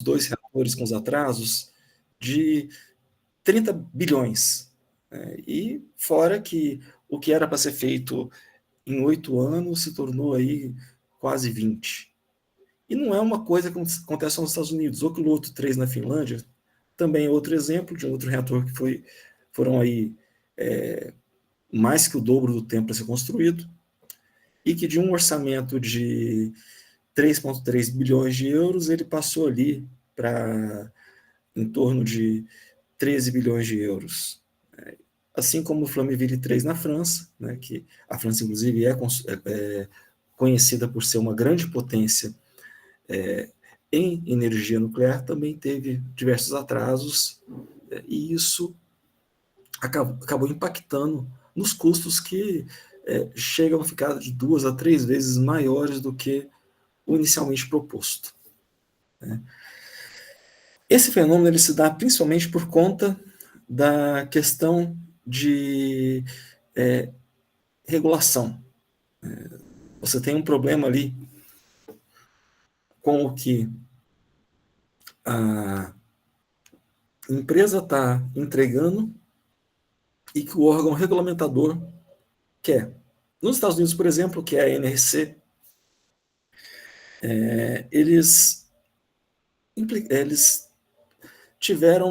dois reatores com os atrasos, de 30 bilhões. E fora que o que era para ser feito em 8 anos se tornou aí quase 20. E não é uma coisa que acontece só nos Estados Unidos. O Olkiluoto 3 na Finlândia também é outro exemplo de um outro reator que foram aí mais que o dobro do tempo para ser construído, e que de um orçamento de 3,3 bilhões de euros, ele passou ali para em torno de 13 bilhões de euros. Assim como o Flamanville 3 na França, né, que a França, inclusive, é conhecida por ser uma grande potência em energia nuclear, também teve diversos atrasos, e isso acabou impactando nos custos que chegam a ficar de 2 a 3 vezes maiores do que o inicialmente proposto. Esse fenômeno ele se dá principalmente por conta da questão de regulação. Você tem um problema ali com o que a empresa está entregando e que o órgão regulamentador quer. Nos Estados Unidos, por exemplo, que é a NRC, eles tiveram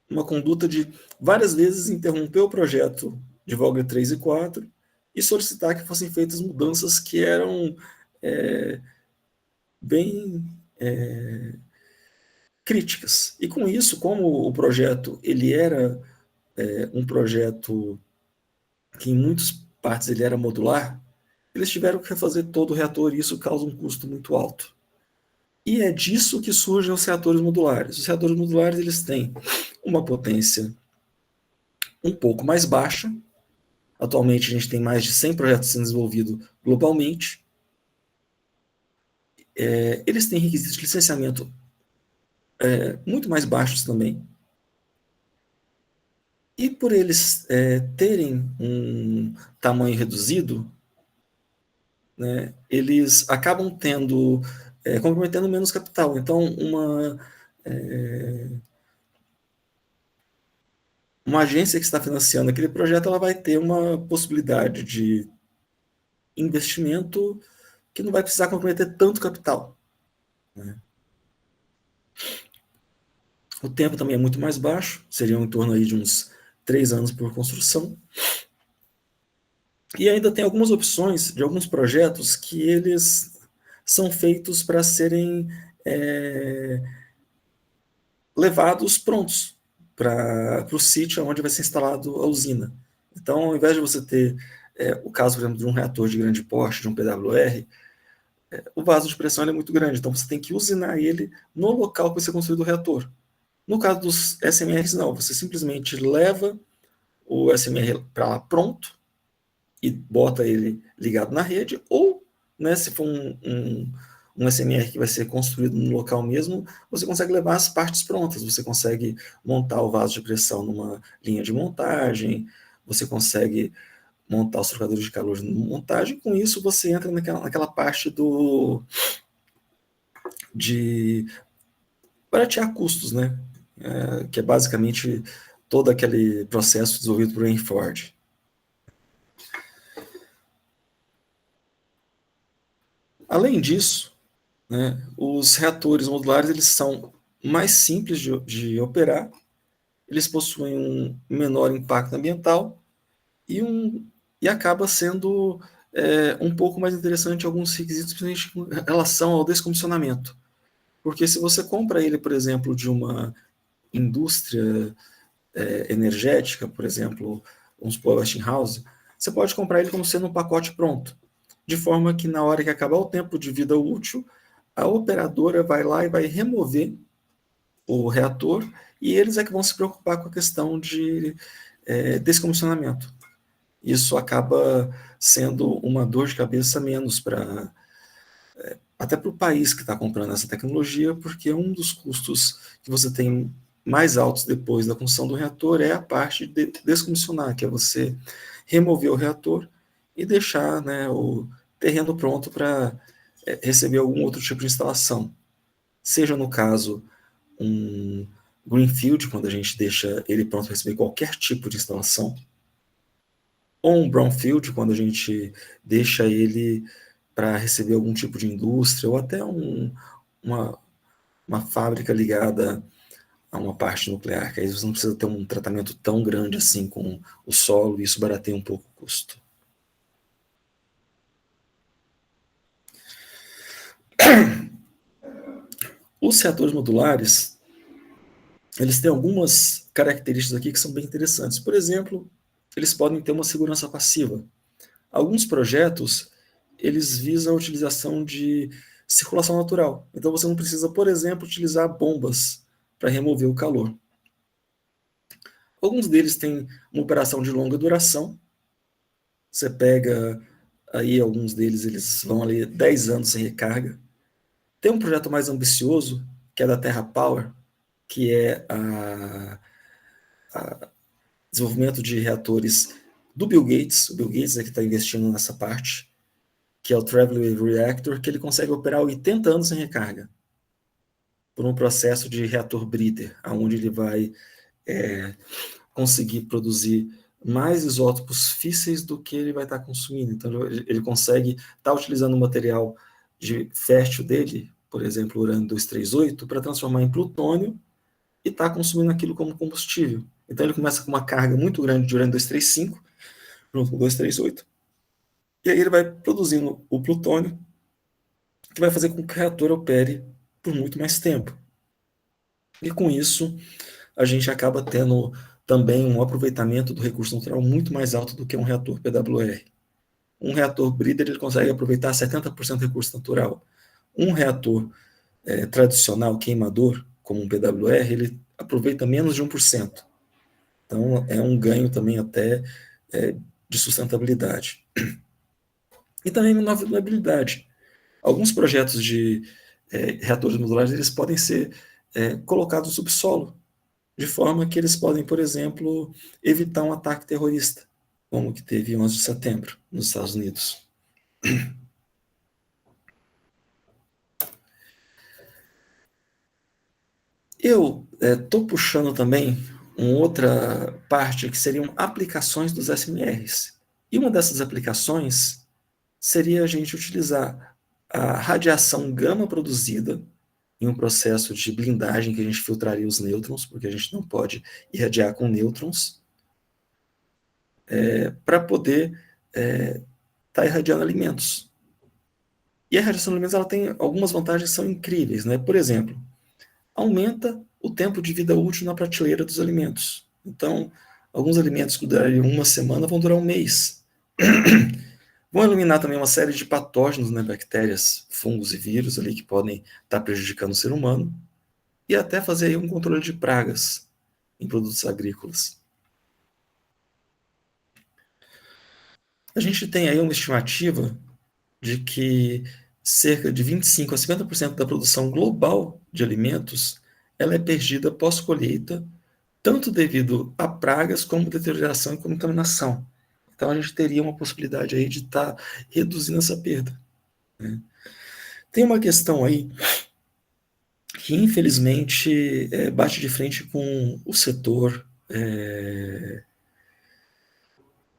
uma conduta de várias vezes interromper o projeto de Vogler 3 e 4 e solicitar que fossem feitas mudanças que eram bem críticas. E com isso, como o projeto ele era um projeto que em muitas partes ele era modular, eles tiveram que refazer todo o reator e isso causa um custo muito alto. E é disso que surgem os reatores modulares. Os reatores modulares eles têm uma potência um pouco mais baixa. Atualmente a gente tem mais de 100 projetos sendo desenvolvidos globalmente. Eles têm requisitos de licenciamento muito mais baixos também. E por eles terem um tamanho reduzido, né, eles acabam comprometendo menos capital. Então, uma agência que está financiando aquele projeto, ela vai ter uma possibilidade de investimento que não vai precisar comprometer tanto capital. Né? O tempo também é muito mais baixo, seriam em torno aí de uns 3 anos por construção. E ainda tem algumas opções de alguns projetos que eles são feitos para serem levados prontos para o sítio onde vai ser instalado a usina. Então, ao invés de você ter o caso, por exemplo, de um reator de grande porte, de um PWR, o vaso de pressão é muito grande, então você tem que usinar ele no local que vai ser construído o reator. No caso dos SMRs, não, você simplesmente leva o SMR para lá pronto e bota ele ligado na rede, ou, né, se for um SMR que vai ser construído no local mesmo, você consegue levar as partes prontas, você consegue montar o vaso de pressão numa linha de montagem, você consegue montar os trocadores de calor na montagem, com isso você entra naquela parte de baratear custos, né? Que é basicamente todo aquele processo desenvolvido por Henry Ford. Além disso, né, os reatores modulares eles são mais simples de operar, eles possuem um menor impacto ambiental e acaba sendo um pouco mais interessante em alguns requisitos, principalmente em relação ao descomissionamento. Porque se você compra ele, por exemplo, de uma indústria energética, por exemplo, vamos supor, Westinghouse, você pode comprar ele como sendo um pacote pronto, de forma que na hora que acabar o tempo de vida útil, a operadora vai lá e vai remover o reator e eles é que vão se preocupar com a questão de descomissionamento. Isso acaba sendo uma dor de cabeça menos até para o país que está comprando essa tecnologia, porque um dos custos que você tem mais altos depois da construção do reator é a parte de descomissionar, que é você remover o reator e deixar, né, o terreno pronto para receber algum outro tipo de instalação. seja no caso um greenfield, quando a gente deixa ele pronto para receber qualquer tipo de instalação, ou um brownfield, quando a gente deixa ele para receber algum tipo de indústria, ou até uma, uma fábrica ligada a uma parte nuclear, que aí você não precisa ter um tratamento tão grande assim com o solo, e isso barateia um pouco o custo. Os reatores modulares, eles têm algumas características aqui que são bem interessantes. Por exemplo, eles podem ter uma segurança passiva. Alguns projetos, eles visam a utilização de circulação natural. Então você não precisa, por exemplo, utilizar bombas para remover o calor. Alguns deles têm uma operação de longa duração. Você pega aí alguns deles, eles vão ali 10 anos sem recarga. Tem um projeto mais ambicioso, que é da Terra Power, que é a desenvolvimento de reatores do Bill Gates. O Bill Gates é que está investindo nessa parte, que é o Traveling Wave Reactor, que ele consegue operar 80 anos sem recarga, por um processo de reator breeder, onde ele vai conseguir produzir mais isótopos físseis do que ele vai estar consumindo. Então, ele consegue estar utilizando o material fértil dele, por exemplo, urânio 238, para transformar em plutônio e estar consumindo aquilo como combustível. Então, ele começa com uma carga muito grande de urânio 235, junto com 238, e aí ele vai produzindo o plutônio, que vai fazer com que o reator opere por muito mais tempo. E com isso, a gente acaba tendo também um aproveitamento do recurso natural muito mais alto do que um reator PWR. Um reator breeder ele consegue aproveitar 70% do recurso natural. Um reator tradicional, queimador, como um PWR, ele aproveita menos de 1%. Então, é um ganho também até de sustentabilidade. E também na viabilidade. Alguns projetos de reatores modulares eles podem ser colocados no subsolo, de forma que eles podem, por exemplo, evitar um ataque terrorista, como que teve em 11 de setembro, nos Estados Unidos. Eu estou puxando também uma outra parte que seriam aplicações dos SMRs. E uma dessas aplicações seria a gente utilizar a radiação gama produzida em um processo de blindagem que a gente filtraria os nêutrons, porque a gente não pode irradiar com nêutrons, para poder estar irradiando alimentos. E a radiação de alimentos ela tem algumas vantagens que são incríveis, né? Por exemplo, aumenta o tempo de vida útil na prateleira dos alimentos. Então, alguns alimentos que durariam uma semana vão durar um mês. Vão eliminar também uma série de patógenos, né, bactérias, fungos e vírus ali que podem estar prejudicando o ser humano, e até fazer aí um controle de pragas em produtos agrícolas. A gente tem aí uma estimativa de que cerca de 25 a 50% da produção global de alimentos ela é perdida pós-colheita, tanto devido a pragas como deterioração e contaminação. Então a gente teria uma possibilidade aí de estar reduzindo essa perda, né? Tem uma questão aí que infelizmente bate de frente com o setor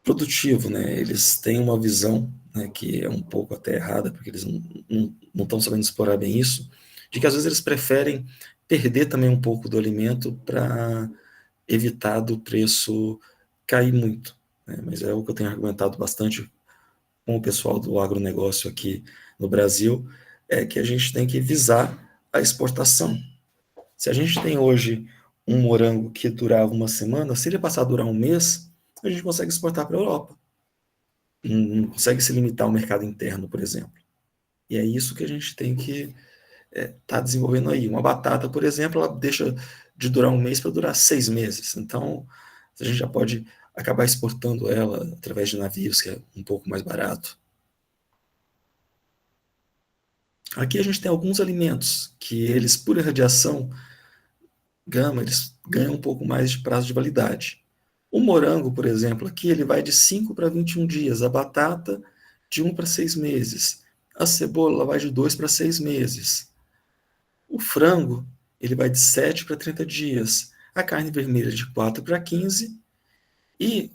produtivo, né? Eles têm uma visão, né, que é um pouco até errada, porque eles não estão sabendo explorar bem isso, de que às vezes eles preferem perder também um pouco do alimento para evitar do preço cair muito, né? Mas é o que eu tenho argumentado bastante com o pessoal do agronegócio aqui no Brasil, é que a gente tem que visar a exportação. Se a gente tem hoje um morango que durava uma semana, se ele passar a durar um mês, a gente consegue exportar para a Europa. Não consegue se limitar ao mercado interno, por exemplo. E é isso que a gente tem que estar desenvolvendo aí. Uma batata, por exemplo, ela deixa de durar um mês para durar 6 meses. Então, a gente já pode acabar exportando ela através de navios, que é um pouco mais barato. Aqui a gente tem alguns alimentos que eles, por irradiação gama, eles ganham um pouco mais de prazo de validade. O morango, por exemplo, aqui ele vai de 5 para 21 dias, a batata de 1 para 6 meses, a cebola vai de 2 para 6 meses. O frango, ele vai de 7 para 30 dias. A carne vermelha de 4 para 15. E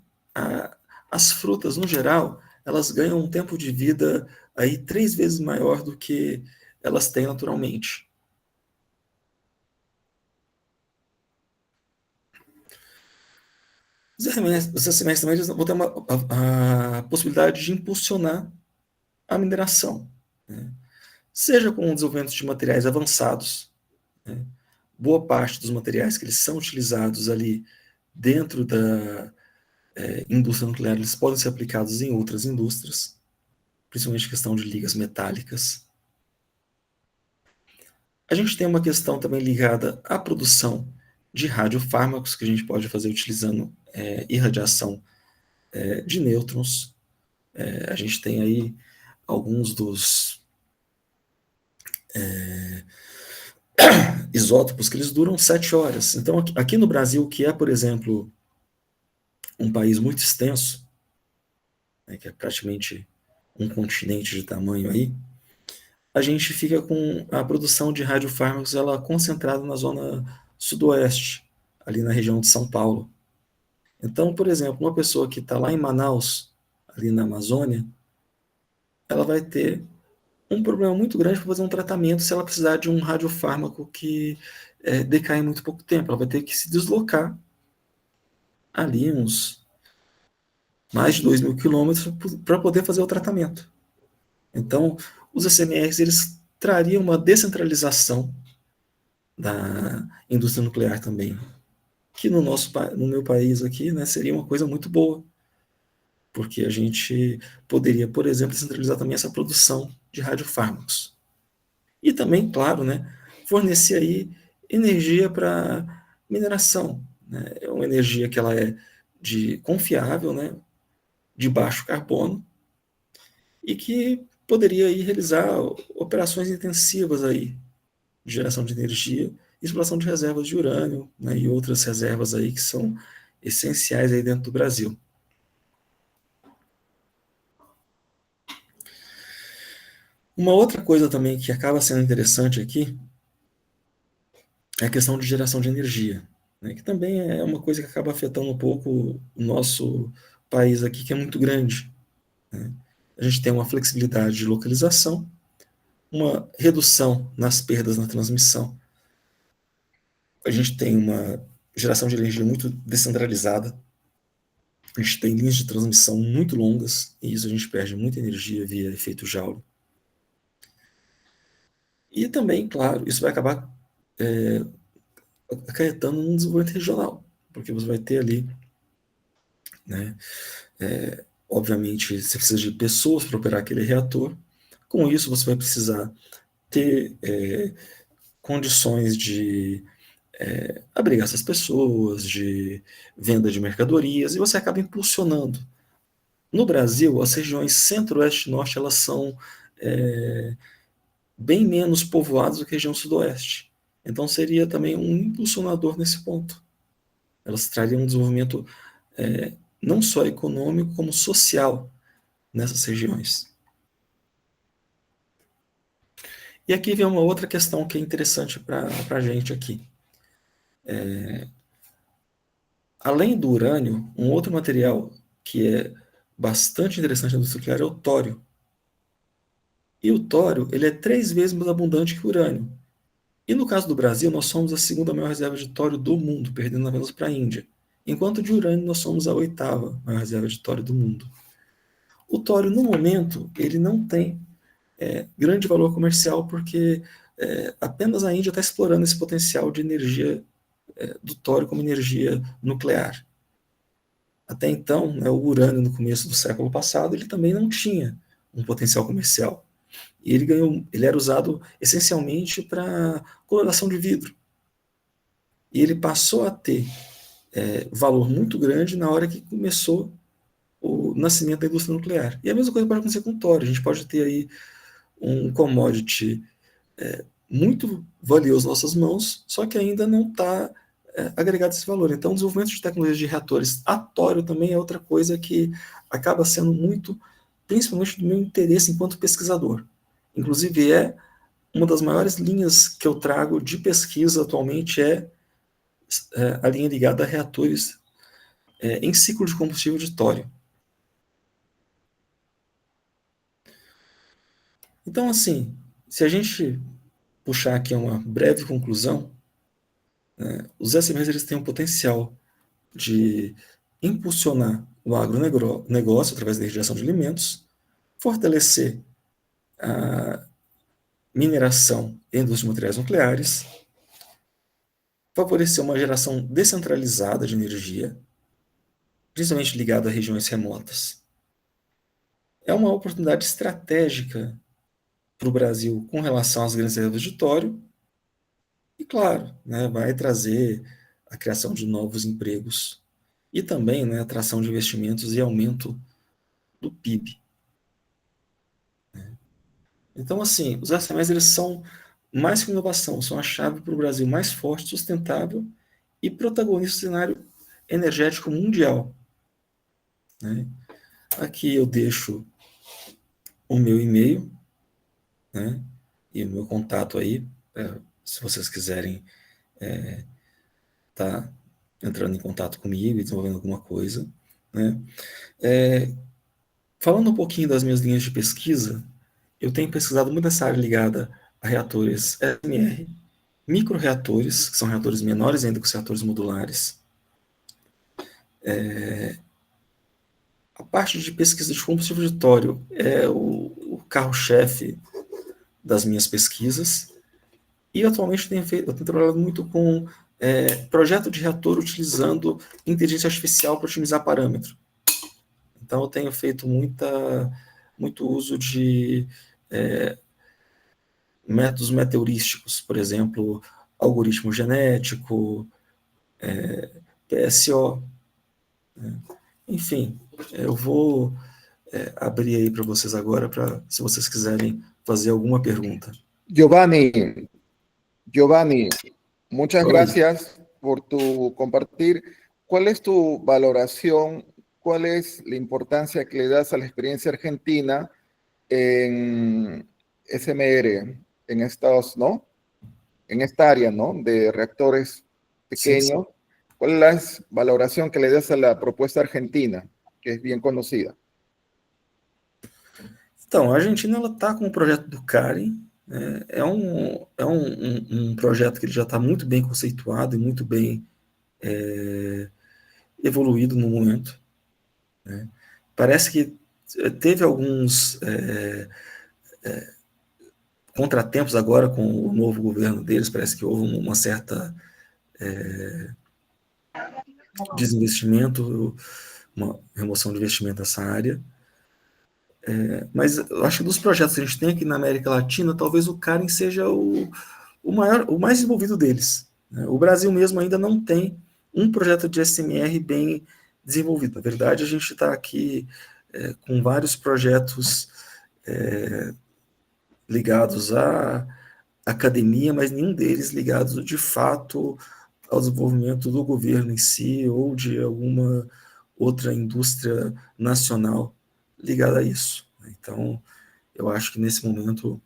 as frutas, no geral, elas ganham um tempo de vida aí 3 vezes maior do que elas têm naturalmente. Os semestres também eles vão ter a possibilidade de impulsionar a mineração, né? Seja com o desenvolvimento de materiais avançados, né? Boa parte dos materiais que eles são utilizados ali dentro da indústria nuclear, eles podem ser aplicados em outras indústrias, principalmente questão de ligas metálicas. A gente tem uma questão também ligada à produção de radiofármacos, que a gente pode fazer utilizando irradiação de nêutrons. A gente tem aí alguns dos isótopos que eles duram 7 horas. Então, aqui no Brasil, que é, por exemplo, um país muito extenso, né, que é praticamente um continente de tamanho aí, a gente fica com a produção de radiofármacos ela concentrada na zona sudoeste, ali na região de São Paulo. Então, por exemplo, uma pessoa que está lá em Manaus, ali na Amazônia, ela vai ter um problema muito grande para fazer um tratamento se ela precisar de um radiofármaco que decai em muito pouco tempo. Ela vai ter que se deslocar ali uns mais de 2.000 quilômetros para poder fazer o tratamento. Então, os SMRs eles trariam uma descentralização da indústria nuclear também, que no meu país aqui, né, seria uma coisa muito boa, porque a gente poderia, por exemplo, centralizar também essa produção de radiofármacos. E também, claro, né, fornecer aí energia para mineração, né? É uma energia que ela é de confiável, né, de baixo carbono e que poderia aí realizar operações intensivas aí de geração de energia e exploração de reservas de urânio, né, e outras reservas aí que são essenciais aí dentro do Brasil. Uma outra coisa também que acaba sendo interessante aqui é a questão de geração de energia, né, que também é uma coisa que acaba afetando um pouco o nosso país aqui, que é muito grande, né? A gente tem uma flexibilidade de localização, uma redução nas perdas na transmissão, a gente tem uma geração de energia muito descentralizada, a gente tem linhas de transmissão muito longas, e isso a gente perde muita energia via efeito Joule. E também, claro, isso vai acabar acarretando num desenvolvimento regional, porque você vai ter ali, né, obviamente, você precisa de pessoas para operar aquele reator, com isso você vai precisar ter condições de abrigar essas pessoas, de venda de mercadorias, e você acaba impulsionando. No Brasil, as regiões centro, oeste e norte, elas são bem menos povoadas do que a região sudoeste. Então, seria também um impulsionador nesse ponto. Elas trariam um desenvolvimento não só econômico, como social nessas regiões. E aqui vem uma outra questão que é interessante para a gente aqui. Além do urânio, um outro material que é bastante interessante na indústria nuclear é o tório. E o tório ele é 3 vezes mais abundante que o urânio. E no caso do Brasil, nós somos a segunda maior reserva de tório do mundo, perdendo apenas para a Índia. Enquanto de urânio, nós somos a 8ª maior reserva de tório do mundo. O tório, no momento, ele não tem grande valor comercial, porque apenas a Índia está explorando esse potencial de energia do tório como energia nuclear. Até então, né, o urânio, no começo do século passado, ele também não tinha um potencial comercial. E ele era usado essencialmente para coloração de vidro. E ele passou a ter valor muito grande na hora que começou o nascimento da indústria nuclear. E a mesma coisa pode acontecer com o tório. A gente pode ter aí um commodity muito valioso nas nossas mãos, só que ainda não está agregado esse valor. Então, o desenvolvimento de tecnologias de reatores a tório também é outra coisa que acaba sendo muito, principalmente do meu interesse enquanto pesquisador. Inclusive, uma das maiores linhas que eu trago de pesquisa atualmente é a linha ligada a reatores em ciclo de combustível de tório. Então, assim, se a gente puxar aqui uma breve conclusão, os SMEs eles têm o potencial de impulsionar o agronegócio através da geração de alimentos, fortalecer a mineração e a indústria de materiais nucleares, favorecer uma geração descentralizada de energia, principalmente ligada a regiões remotas. É uma oportunidade estratégica para o Brasil com relação às grandes reservas de tório e, claro, né, vai trazer a criação de novos empregos e também, né, atração de investimentos e aumento do PIB. Então, assim, os SMEs eles são mais que inovação, são a chave para o Brasil mais forte, sustentável e protagonista do cenário energético mundial. Né? Aqui eu deixo o meu e-mail, né, e o meu contato aí, se vocês quiserem tá entrando em contato comigo e desenvolvendo alguma coisa. Né? Falando um pouquinho das minhas linhas de pesquisa, eu tenho pesquisado muito nessa área ligada a reatores SMR, microreatores, que são reatores menores ainda que os reatores modulares. A parte de pesquisa de combustível de tório é o carro-chefe das minhas pesquisas. E atualmente eu tenho trabalhado muito com projeto de reator utilizando inteligência artificial para otimizar parâmetro. Então eu tenho feito muito uso de métodos meteorísticos, por exemplo, algoritmo genético, PSO. Né? Enfim, eu vou abrir aí para vocês agora, se vocês quiserem fazer alguma pergunta. Giovanni, muchas Oi. gracias por tu compartir. ¿Cuál es tu valoración? ¿Cuál es la importancia que le das a la experiencia argentina en SMR, en estos, ¿no? En esta área, ¿no? De reactores pequeños. Sim. ¿Cuál es la valoración que le das a la propuesta argentina, que es bien conocida? Então, a Argentina está com o projeto do CARI. É um projeto que ele já está muito bem conceituado e muito bem evoluído no momento. Né? Parece que teve alguns contratempos agora com o novo governo deles, parece que houve uma certa desinvestimento, uma remoção de investimento nessa área. Mas eu acho que dos projetos que a gente tem aqui na América Latina, talvez o CAREN seja o mais desenvolvido deles. Né? O Brasil mesmo ainda não tem um projeto de SMR bem desenvolvido. Na verdade, a gente está aqui com vários projetos ligados à academia, mas nenhum deles ligado de fato ao desenvolvimento do governo em si ou de alguma outra indústria nacional ligada a isso. Então, eu acho que nesse momento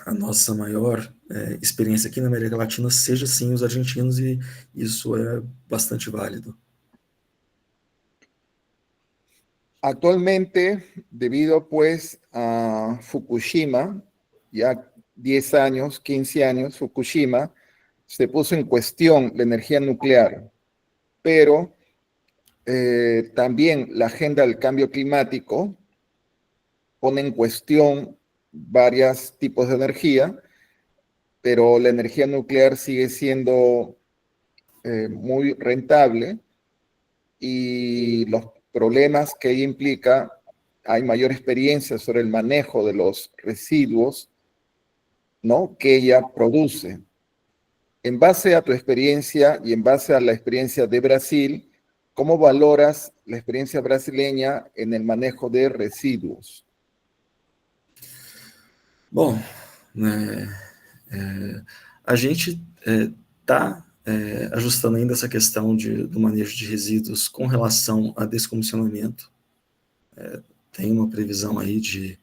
a nossa maior experiência aqui na América Latina seja sim os argentinos, e isso é bastante válido. Actualmente, debido pues a Fukushima, ya 10 años, 15 años, Fukushima, se puso en cuestión la energía nuclear, pero también la agenda del cambio climático pone en cuestión varios tipos de energía, pero la energía nuclear sigue siendo muy rentable y los problemas que ella implica, hay mayor experiencia sobre el manejo de los residuos, ¿no?, que ella produce. En base a tu experiencia y en base a la experiencia de Brasil, ¿cómo valoras la experiencia brasileña en el manejo de residuos? Bom, a gente está ajustando ainda essa questão do manejo de resíduos com relação a descomissionamento. Tem uma previsão aí de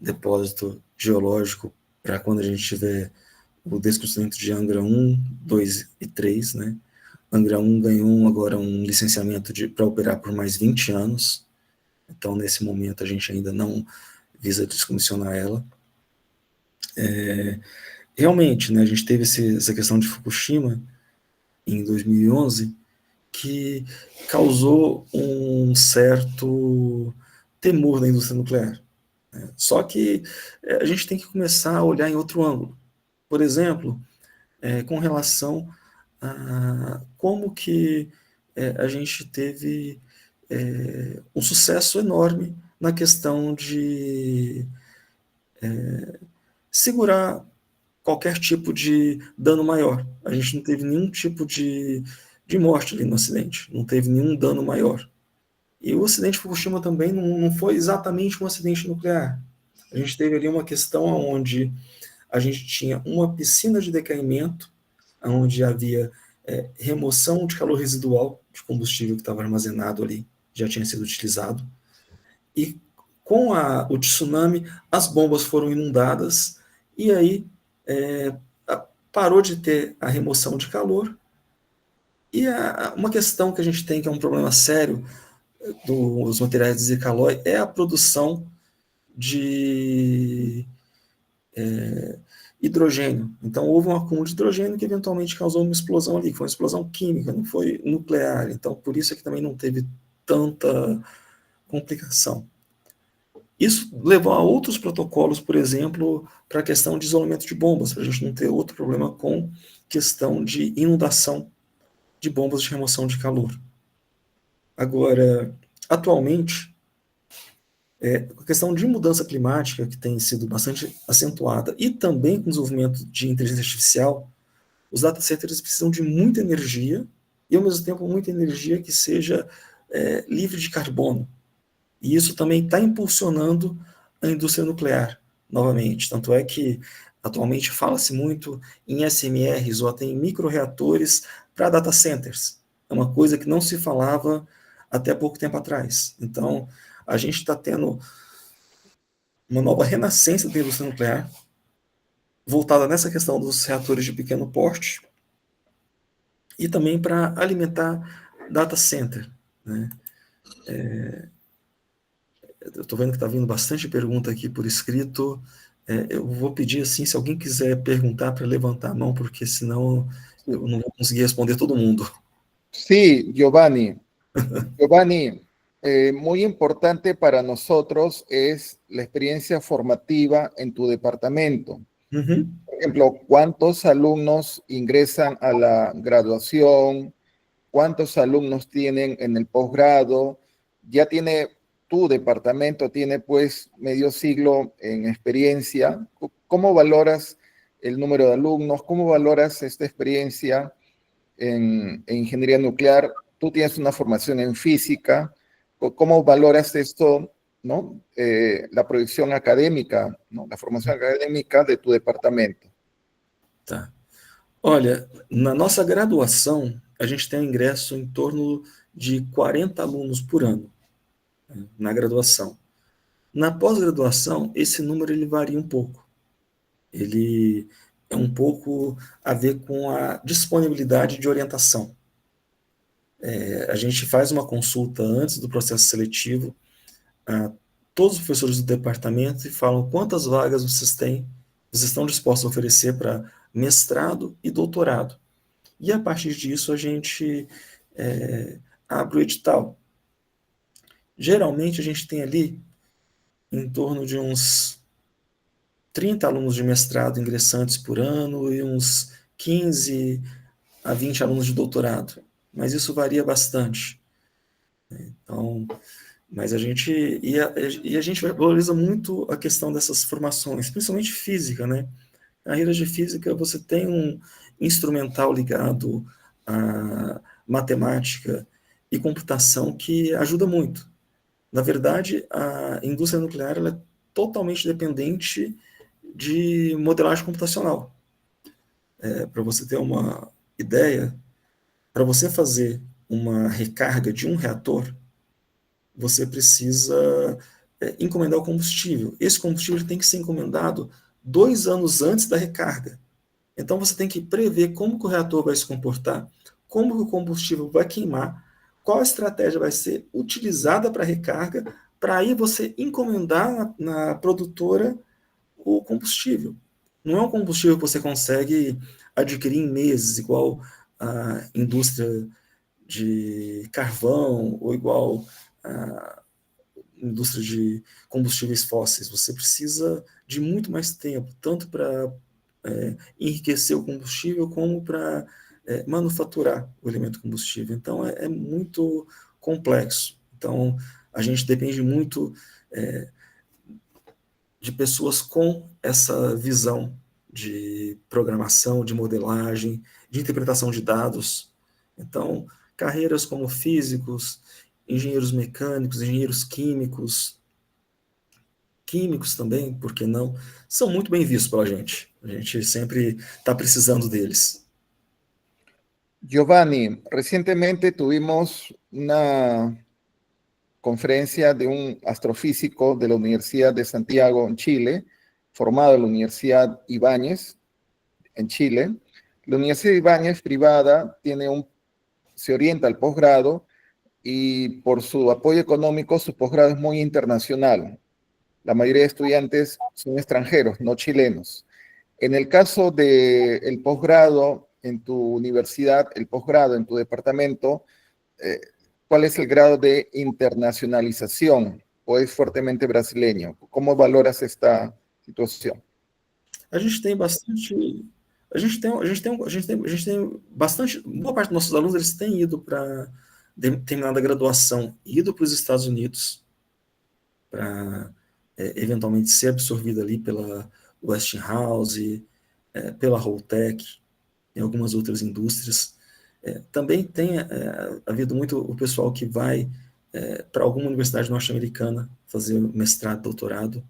depósito geológico para quando a gente tiver o descobrimento de Angra 1, 2 e 3, né? Angra 1 ganhou agora um licenciamento para operar por mais 20 anos, então nesse momento a gente ainda não visa descomissionar ela. Realmente, né, a gente teve essa questão de Fukushima em 2011, que causou um certo temor da indústria nuclear. Né? Só que a gente tem que começar a olhar em outro ângulo. Por exemplo, com relação a como que a gente teve um sucesso enorme na questão de segurar qualquer tipo de dano maior. A gente não teve nenhum tipo de morte ali no acidente, não teve nenhum dano maior. E o acidente de Fukushima também não foi exatamente um acidente nuclear. A gente teve ali uma questão onde a gente tinha uma piscina de decaimento, onde havia remoção de calor residual de combustível que estava armazenado ali, já tinha sido utilizado. E com o tsunami, as bombas foram inundadas, e aí parou de ter a remoção de calor. E uma questão que a gente tem, que é um problema sério dos materiais de Zircaloy, é a produção de hidrogênio. Então, houve um acúmulo de hidrogênio que eventualmente causou uma explosão ali, que foi uma explosão química, não foi nuclear. Então, por isso é que também não teve tanta complicação. Isso levou a outros protocolos, por exemplo, para a questão de isolamento de bombas, para a gente não ter outro problema com questão de inundação de bombas de remoção de calor. Agora, atualmente, a questão de mudança climática, que tem sido bastante acentuada, e também com o desenvolvimento de inteligência artificial, os data centers precisam de muita energia, e ao mesmo tempo muita energia que seja livre de carbono. E isso também está impulsionando a indústria nuclear, novamente. Tanto é que atualmente fala-se muito em SMRs ou até em microreatores para data centers. É uma coisa que não se falava até pouco tempo atrás. Então, a gente está tendo uma nova renascença da indústria nuclear, voltada nessa questão dos reatores de pequeno porte, e também para alimentar data center. Né? Eu estou vendo que está vindo bastante pergunta aqui por escrito. Eu vou pedir, assim, se alguém quiser perguntar, para levantar a mão, porque senão eu não vou conseguir responder todo mundo. Sí, Giovanni. Giovanni, muy importante para nosotros es la experiencia formativa en tu departamento. Uhum. Por ejemplo, ¿cuántos alumnos ingresan a la graduación? ¿Cuántos alumnos tienen en el posgrado? Ya tiene tu departamento, tiene pues medio siglo en experiencia. ¿Cómo valoras el número de alumnos? ¿Cómo valoras esta experiencia en ingeniería nuclear? Tú tienes una formación en física. ¿Cómo valoras esto, no? La proyección académica, ¿no? La formación académica de tu departamento. Tá. Olha, na nossa graduação, a gente tem ingresso em torno de 40 alunos por ano, né, na graduação. Na pós-graduação, esse número ele varia um pouco. Ele é um pouco a ver com a disponibilidade de orientação. A gente faz uma consulta antes do processo seletivo a todos os professores do departamento e falam quantas vagas vocês estão dispostos a oferecer para mestrado e doutorado. E a partir disso a gente abre o edital. Geralmente a gente tem ali em torno de uns 30 alunos de mestrado ingressantes por ano e uns 15 a 20 alunos de doutorado. Mas isso varia bastante. Então, mas a gente a gente valoriza muito a questão dessas formações, principalmente física, né? Na carreira de física você tem um instrumental ligado à matemática e computação que ajuda muito. Na verdade, a indústria nuclear ela é totalmente dependente de modelagem computacional. Para você ter uma ideia, para você fazer uma recarga de um reator, você precisa encomendar o combustível. Esse combustível tem que ser encomendado 2 anos antes da recarga. Então você tem que prever como que o reator vai se comportar, como que o combustível vai queimar, qual estratégia vai ser utilizada para a recarga, para aí você encomendar na produtora o combustível. Não é um combustível que você consegue adquirir em meses, igual a indústria de carvão ou igual a indústria de combustíveis fósseis. Você precisa de muito mais tempo, tanto para enriquecer o combustível como para manufaturar o elemento combustível. Então, é muito complexo. Então, a gente depende muito de pessoas com essa visão de programação, de modelagem, de interpretação de dados. Então, carreiras como físicos, engenheiros mecânicos, engenheiros químicos também, por que não, são muito bem vistos pela gente. A gente sempre está precisando deles. Giovanni, recientemente tuvimos una conferencia de un astrofísico de la Universidad de Santiago en Chile, formado en la Universidad Ibáñez en Chile. La Universidad Ibáñez privada se orienta al posgrado y por su apoyo económico su posgrado es muy internacional. La mayoría de estudiantes son extranjeros, no chilenos. En el caso del posgrado en tu universidad, el posgrado en tu departamento, ¿cuál es el grado de internacionalización o es fuertemente brasileño? ¿Cómo valoras esta situação? A gente tem bastante, bastante, boa parte dos nossos alunos eles têm ido para determinada graduação, ido para os Estados Unidos para eventualmente ser absorvido ali pela Westinghouse, pela Holtec, em algumas outras indústrias. Também tem havido muito o pessoal que vai para alguma universidade norte-americana fazer mestrado, doutorado.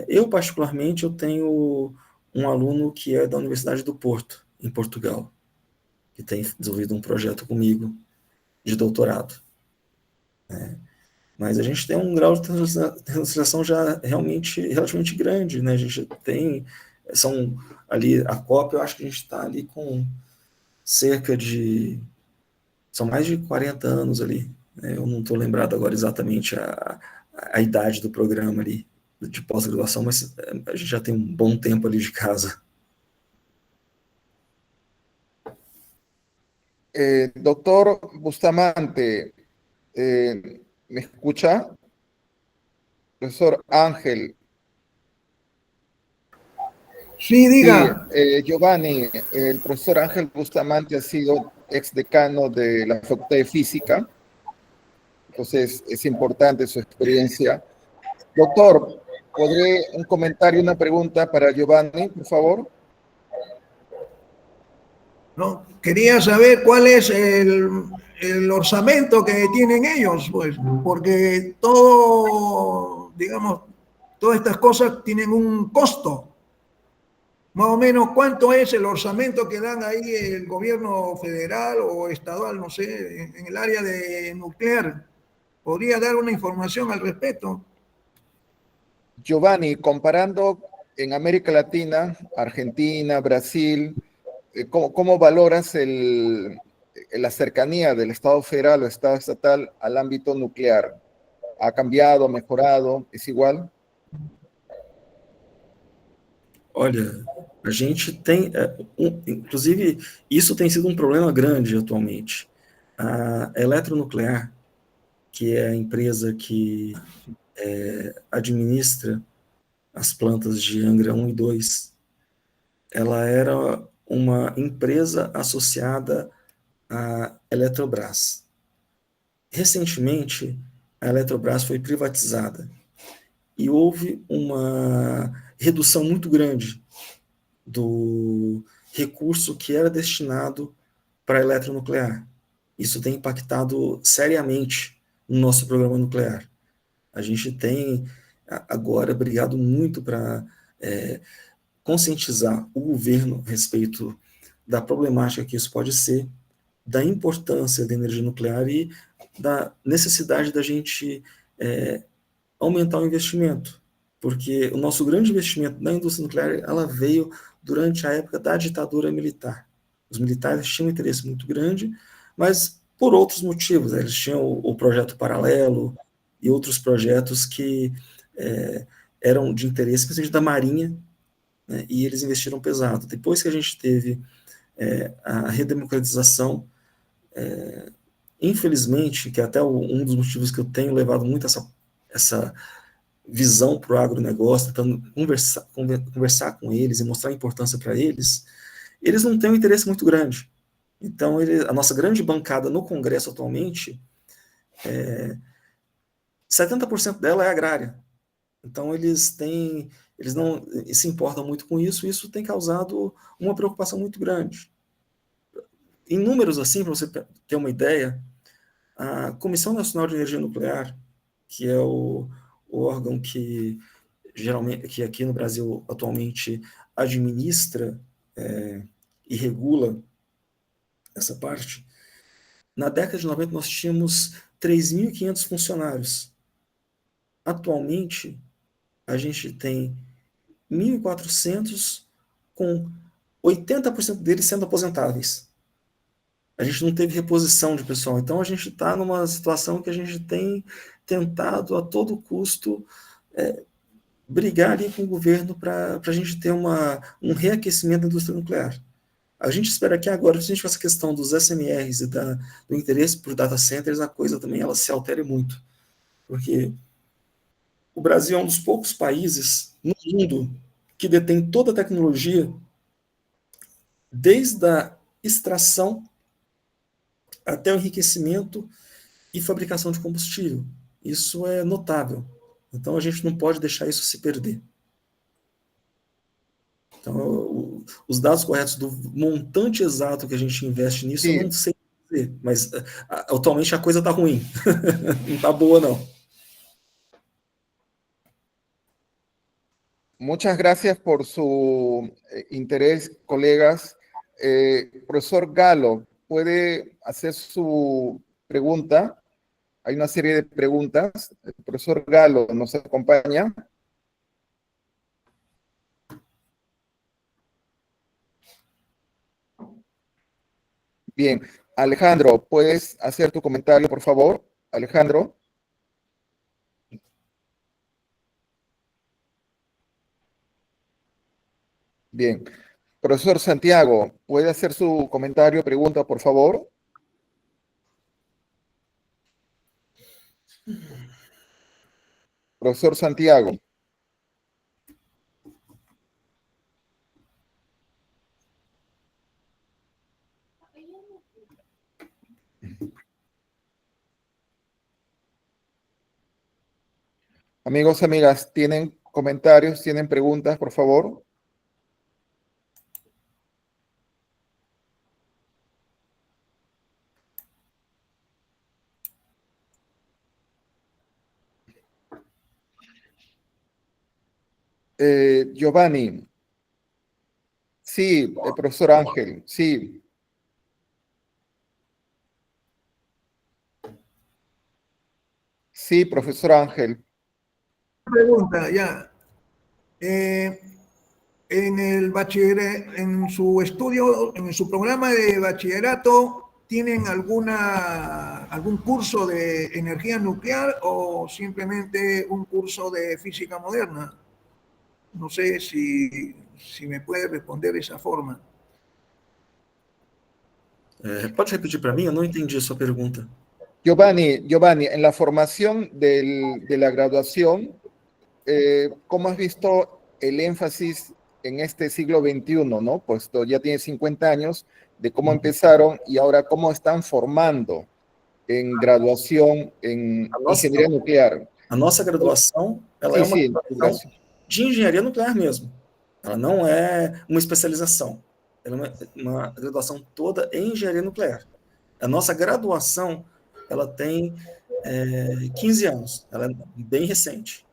Eu, particularmente, eu tenho um aluno que é da Universidade do Porto, em Portugal, que tem desenvolvido um projeto comigo de doutorado. Mas a gente tem um grau de translação já relativamente grande, né? A gente tem, ali, a COP, eu acho que a gente está ali com são mais de 40 anos ali, né? Eu não estou lembrado agora exatamente a idade do programa ali, de pós-graduação, mas a gente já tem um bom tempo ali de casa. Doctor Bustamante, ¿me escucha? Profesor Ángel. Sí, diga. Sí, Giovanni, el profesor Ángel Bustamante ha sido exdecano de la Facultad de Física, entonces es importante su experiencia. Doctor, ¿podré un comentario, una pregunta para Giovanni, por favor? No, quería saber cuál es el orçamento que tienen ellos, pues, porque todo, digamos, todas estas cosas tienen un costo. Más o menos, ¿cuánto es el orçamento que dan ahí el gobierno federal o estatal, no sé, en el área de nuclear? ¿Podría dar una información al respecto? Giovanni, comparando en América Latina, Argentina, Brasil, ¿cómo valoras la cercanía del Estado federal o Estado estatal al ámbito nuclear? ¿Ha cambiado, mejorado? ¿Es igual? Olha, a gente tem, inclusive, isso tem sido um problema grande atualmente. A Eletronuclear, que é a empresa que administra as plantas de Angra 1 e 2, ela era uma empresa associada à Eletrobras. Recentemente, a Eletrobras foi privatizada e houve uma redução muito grande do recurso que era destinado para a eletronuclear. Isso tem impactado seriamente no nosso programa nuclear. A gente tem agora brigado muito para conscientizar o governo a respeito da problemática que isso pode ser, da importância da energia nuclear e da necessidade da gente aumentar o investimento, porque o nosso grande investimento na indústria nuclear ela veio durante a época da ditadura militar. Os militares tinham um interesse muito grande, mas por outros motivos. Eles tinham o projeto paralelo e outros projetos que eram de interesse, principalmente da Marinha, né, e eles investiram pesado. Depois que a gente teve a redemocratização, infelizmente, que é até um dos motivos que eu tenho levado muito essa visão para o agronegócio, tentando conversar com eles e mostrar a importância para eles, eles não têm um interesse muito grande. Então, a nossa grande bancada no Congresso atualmente, 70% dela é agrária. Então, eles não se importam muito com isso, e isso tem causado uma preocupação muito grande. Em números assim, para você ter uma ideia, a Comissão Nacional de Energia Nuclear, que é o órgão que geralmente, que aqui no Brasil atualmente administra e regula essa parte, na década de 90 nós tínhamos 3.500 funcionários. Atualmente, a gente tem 1.400, com 80% deles sendo aposentáveis. A gente não teve reposição de pessoal, então a gente está numa situação que a gente tem tentado a todo custo brigar ali com o governo para a gente ter um reaquecimento da indústria nuclear. A gente espera que agora, principalmente com essa questão dos SMRs e do interesse por data centers, a coisa também ela se altere muito. Porque o Brasil é um dos poucos países no mundo que detém toda a tecnologia, desde a extração até o enriquecimento e fabricação de combustível. Isso é notável. Então a gente não pode deixar isso se perder. Então, os dados corretos do montante exato que a gente investe nisso, Sí, eu não sei dizer, mas atualmente a coisa está ruim. Não está boa, não. muchas gracias por su interés, colegas. Profesor Galo, ¿puede hacer su pregunta? Hay una serie de preguntas. El profesor Galo nos acompaña. Bien, Alejandro, ¿puedes hacer tu comentario, por favor? Alejandro. Bien. Profesor Santiago, ¿puede hacer su comentario, pregunta, por favor? Profesor Santiago. Amigos, amigas, ¿tienen comentarios, tienen preguntas, por favor? Giovanni. Sí, el profesor Ángel, sí. Sí, profesor Ángel. Pregunta, ya. En el en su estudio, en su programa de bachillerato, ¿tienen algún curso de energía nuclear o simplemente un curso de física moderna? No sé si me puede responder de esa forma. Pode repetir para mim? Eu não entendi a sua pergunta. Giovanni, en la formación de la graduación, ¿cómo has visto el énfasis en este siglo XXI, ¿no? Pues ya tiene 50 años de cómo empezaron y ahora cómo están formando en graduación en ingeniería nuclear. A nossa graduação, ela é uma graduação de engenharia nuclear mesmo. Ela não é uma especialização. Ela é uma graduação toda em engenharia nuclear. A nossa graduação, ela tem 15 anos. Ela é bem recente.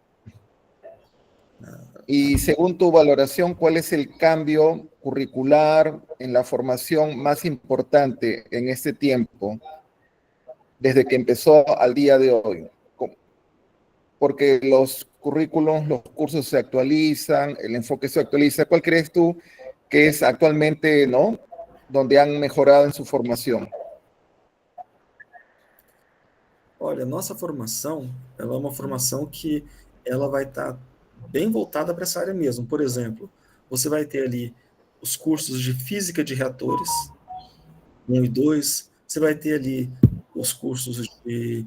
Y según tu valoración, ¿cuál es el cambio curricular en la formación más importante en este tiempo, desde que empezó al día de hoy? porque los currículos, los cursos se actualizan, el enfoque se actualiza. ¿Cuál crees tú que es actualmente, ¿no?, donde han mejorado en su formación? Olha, nossa formação, ela é uma formação que ela vai estar bem voltada para essa área mesmo. Por exemplo, você vai ter ali os cursos de física de reatores, 1 e 2, você vai ter ali os cursos de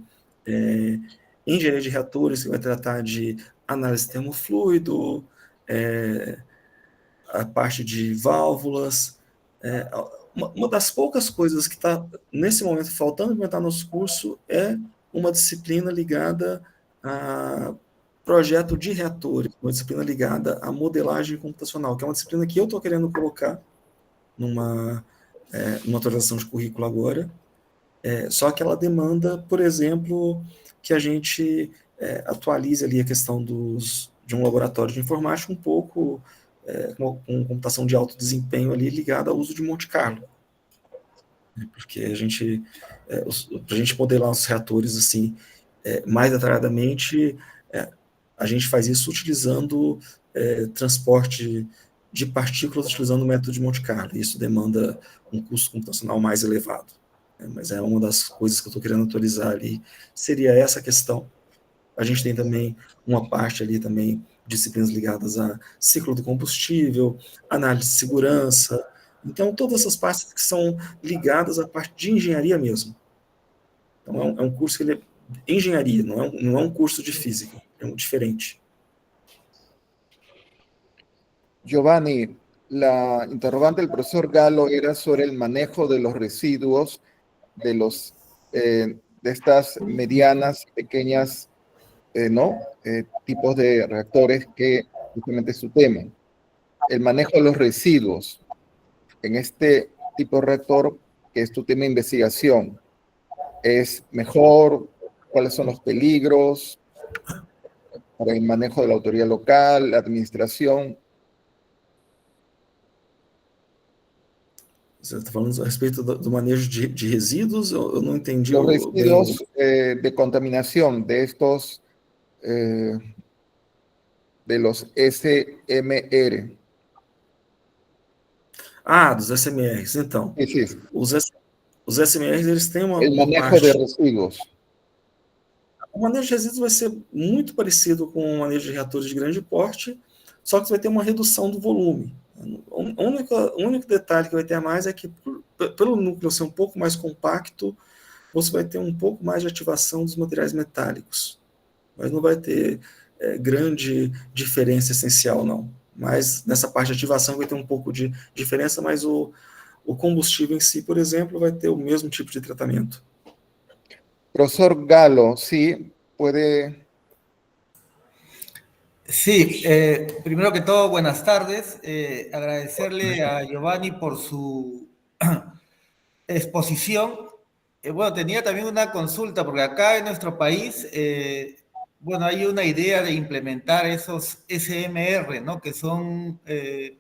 engenharia de reatores, que vai tratar de análise termofluido, a parte de válvulas. Uma das poucas coisas que está, nesse momento, faltando implementar no nosso curso é uma disciplina ligada a projeto de reatores, uma disciplina ligada à modelagem computacional, que é uma disciplina que eu estou querendo colocar numa atualização de currículo agora, só que ela demanda, por exemplo, que a gente atualize ali a questão de um laboratório de informática um pouco com computação de alto desempenho ali ligada ao uso de Monte Carlo. Porque a gente, para a gente modelar os reatores assim, mais detalhadamente, a gente faz isso utilizando transporte de partículas utilizando o método de Monte Carlo. Isso demanda um custo computacional mais elevado. Mas é uma das coisas que eu estou querendo atualizar ali, seria essa questão. A gente tem também uma parte ali também, disciplinas ligadas a ciclo do combustível, análise de segurança. Então, todas essas partes que são ligadas à parte de engenharia mesmo. Então, é um curso que ele é engenharia, não é um curso de física, é um diferente. Giovanni, la interrogante del profesor Galo era sobre el manejo de los residuos de estas medianas, pequeñas, tipos de reactores, que justamente es su tema. El manejo de los residuos en este tipo de reactor, que es tu tema de investigación, ¿es mejor? ¿Cuáles son los peligros para el manejo de la autoridad local, la administración? Você está falando a respeito do manejo de resíduos? Eu não entendi. Los residuos de contaminación de estos, de los SMR. Dos SMRs, então. Sí. Os SMRs, eles têm uma El manejo parte... de residuos. O manejo de resíduos vai ser muito parecido com o manejo de reatores de grande porte, só que você vai ter uma redução do volume. O único detalhe que vai ter a mais é que, pelo núcleo ser um pouco mais compacto, você vai ter um pouco mais de ativação dos materiais metálicos. Mas não vai ter grande diferença essencial, não. Mas nessa parte de ativação vai ter um pouco de diferença, mas o combustível em si, por exemplo, vai ter o mesmo tipo de tratamento. Profesor Galo, sí, puede... Sí, primero que todo, buenas tardes. Agradecerle a Giovanni por su exposición. Bueno, tenía también una consulta, porque acá en nuestro país, bueno, hay una idea de implementar esos SMR, ¿no? Que son, en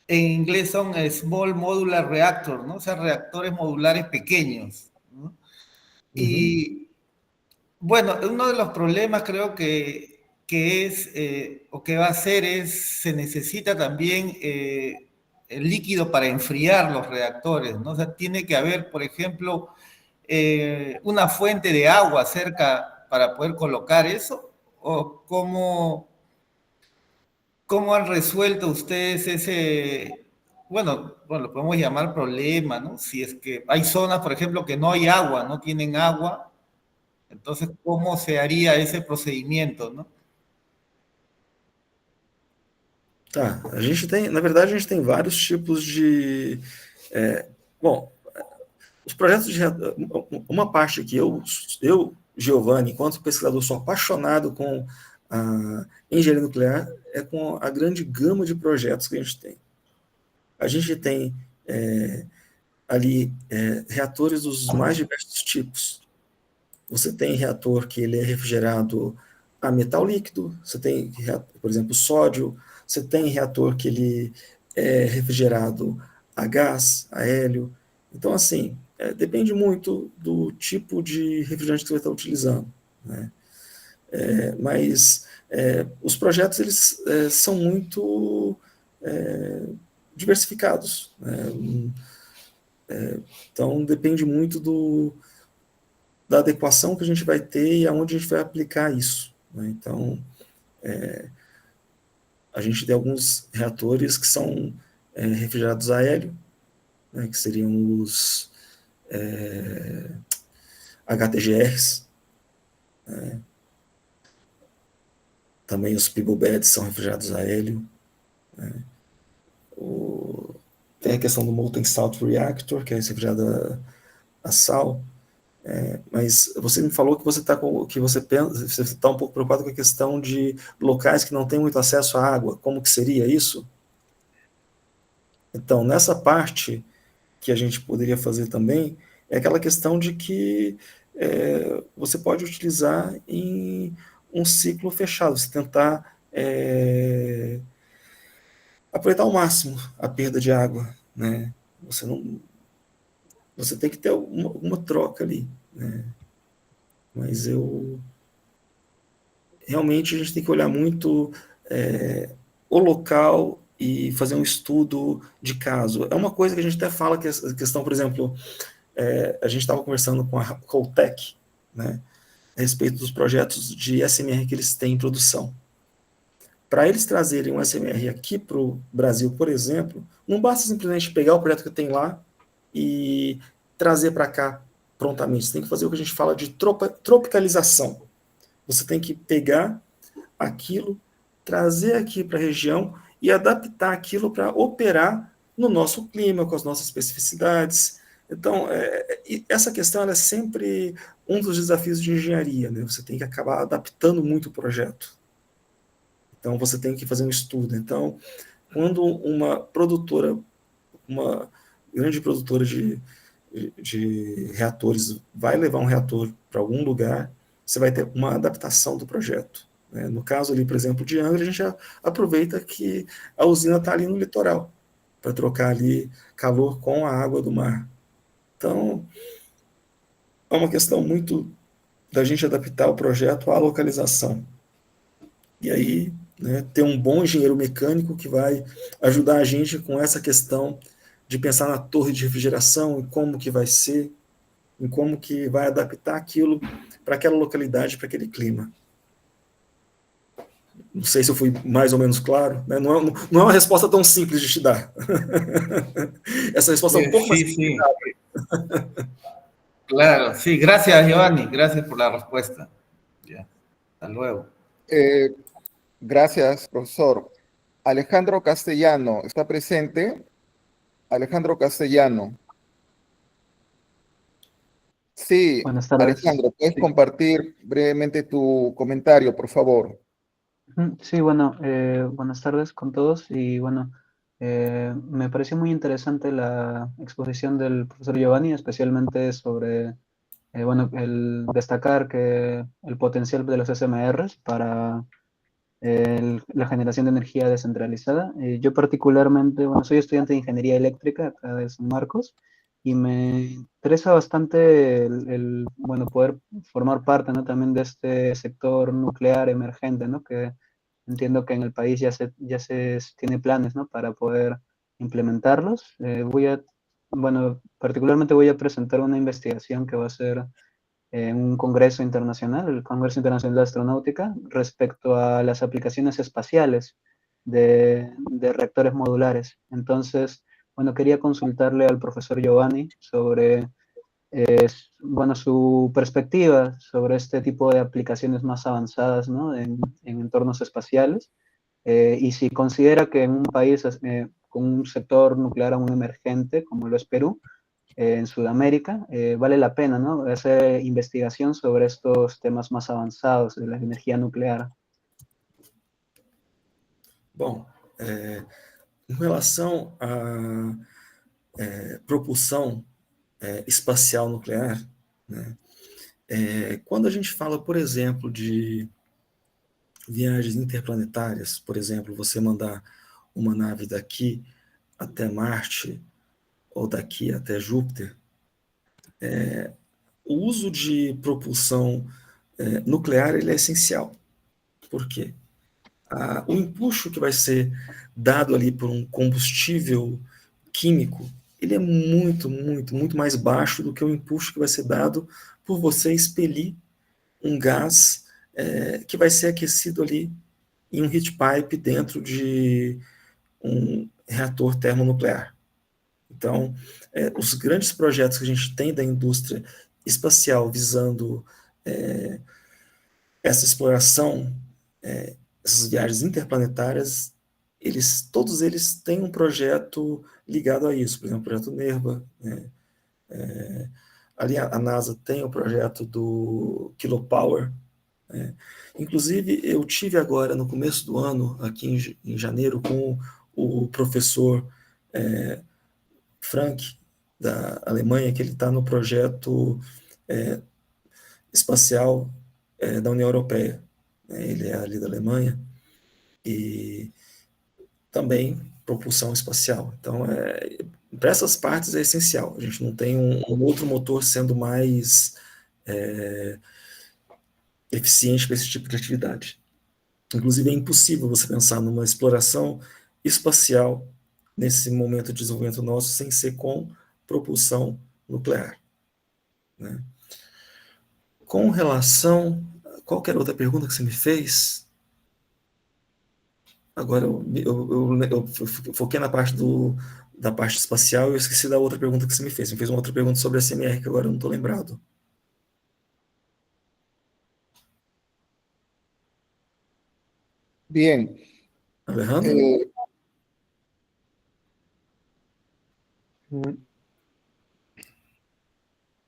inglés son Small Modular Reactor, ¿no? O sea, reactores modulares pequeños, ¿no? Y, bueno, uno de los problemas creo que es, o que va a ser se necesita también el líquido para enfriar los reactores, ¿no? O sea, tiene que haber, por ejemplo, una fuente de agua cerca para poder colocar eso, o cómo han resuelto ustedes ese, bueno, lo podemos llamar problema, ¿no? Si es que hay zonas, por ejemplo, que no hay agua, no tienen agua, entonces, ¿cómo se haría ese procedimiento, no? Tá, na verdade, a gente tem vários tipos de... os projetos de... Uma parte que eu, Giovanni, enquanto pesquisador, sou apaixonado com a engenharia nuclear, é com a grande gama de projetos que a gente tem. A gente tem ali reatores dos mais diversos tipos. Você tem reator que ele é refrigerado a metal líquido, você tem, por exemplo, sódio, você tem reator que ele é refrigerado a gás, a hélio. Então, assim, depende muito do tipo de refrigerante que você vai estar utilizando, né? Mas os projetos eles são muito diversificados, né? Então depende muito da adequação que a gente vai ter e aonde a gente vai aplicar isso, né? Então a gente tem alguns reatores que são refrigerados a hélio, né, que seriam os HTGRs, né? Também os Pibobeds são refrigerados a hélio, né? Tem a questão do Molten Salt Reactor, que é refrigerado a sal. Mas você me falou que você está um pouco preocupado com a questão de locais que não têm muito acesso à água. Como que seria isso? Então, nessa parte que a gente poderia fazer também é aquela questão de que você pode utilizar em um ciclo fechado, você tentar aproveitar ao máximo a perda de água, né? Você tem que ter uma troca ali, né? Mas realmente a gente tem que olhar muito o local e fazer um estudo de caso. É uma coisa que a gente até fala que a questão, por exemplo, a gente estava conversando com a Coltec, né, a respeito dos projetos de SMR que eles têm em produção. Para eles trazerem um SMR aqui para o Brasil, por exemplo, não basta simplesmente pegar o projeto que tem lá e trazer para cá prontamente. Você tem que fazer o que a gente fala de tropicalização. Você tem que pegar aquilo, trazer aqui para a região e adaptar aquilo para operar no nosso clima, com as nossas especificidades. Então, essa questão é sempre um dos desafios de engenharia, né? Você tem que acabar adaptando muito o projeto. Então, você tem que fazer um estudo. Então, quando uma grande produtora de reatores vai levar um reator para algum lugar, você vai ter uma adaptação do projeto. No caso ali, por exemplo, de Angra, a gente já aproveita que a usina está ali no litoral, para trocar ali calor com a água do mar. Então, é uma questão muito da gente adaptar o projeto à localização. E aí, né, ter um bom engenheiro mecânico que vai ajudar a gente com essa questão de pensar na torre de refrigeração, em como que vai ser, em como que vai adaptar aquilo para aquela localidade, para aquele clima. Não sei se eu fui mais ou menos claro, né? Não é uma resposta tão simples de te dar. Essa resposta é um pouco mais Sí, sí, claro, sí, gracias Giovanni, gracias por la respuesta. Ya, hasta luego. Gracias, profesor. Alejandro Castellano, ¿está presente? Alejandro Castellano. Sí, Buenas tardes. Alejandro, ¿puedes Sí, compartir brevemente tu comentario, por favor? sí, bueno, buenas tardes con todos y bueno, me pareció muy interesante la exposición del profesor Giovanni, especialmente sobre, bueno, el destacar que el potencial de los SMRs para la generación de energía descentralizada. Yo particularmente, bueno, soy estudiante de ingeniería eléctrica acá de San Marcos y me interesa bastante bueno, poder formar parte, ¿no? También de este sector nuclear emergente, ¿no? Que entiendo que en el país ya se tiene planes, ¿no? Para poder implementarlos. Bueno, particularmente voy a presentar una investigación que va a ser en un congreso internacional, el Congreso Internacional de Astronáutica, respecto a las aplicaciones espaciales de reactores modulares. Entonces, bueno, quería consultarle al profesor Giovanni sobre, bueno, su perspectiva sobre este tipo de aplicaciones más avanzadas, ¿no? en entornos espaciales, y si considera que en un país con un sector nuclear aún emergente, como lo es Perú, en Sudamérica, vale la pena, ¿no? Hacer investigación sobre estos temas más avanzados de la energía nuclear. Bom, em relação à propulsão espacial nuclear, né, quando a gente fala, por exemplo, de viagens interplanetárias, por exemplo, você mandar uma nave daqui até Marte ou daqui até Júpiter, o uso de propulsão nuclear ele é essencial. Por quê? O empuxo que vai ser dado ali por um combustível químico, ele é muito, muito, muito mais baixo do que o empuxo que vai ser dado por você expelir um gás que vai ser aquecido ali em um heat pipe dentro de um reator termonuclear. Então, os grandes projetos que a gente tem da indústria espacial visando essa exploração, essas viagens interplanetárias, todos eles têm um projeto ligado a isso. Por exemplo, o projeto NERVA, né? Ali a NASA tem o projeto do Kilopower. Inclusive, eu tive agora, no começo do ano, aqui em janeiro, com o professor Frank, da Alemanha, que ele está no projeto espacial da União Europeia. Ele é ali da Alemanha, e também propulsão espacial. Então, para essas partes é essencial. A gente não tem um outro motor sendo mais eficiente para esse tipo de atividade. Inclusive, é impossível você pensar numa exploração espacial nesse momento de desenvolvimento nosso sem ser com propulsão nuclear. Né? Com relação a qualquer outra pergunta que você me fez, agora eu foquei na parte da parte espacial e eu esqueci da outra pergunta que você me fez. Me fez uma outra pergunta sobre a SMR que agora eu não estou lembrado. Bien. Alejandro?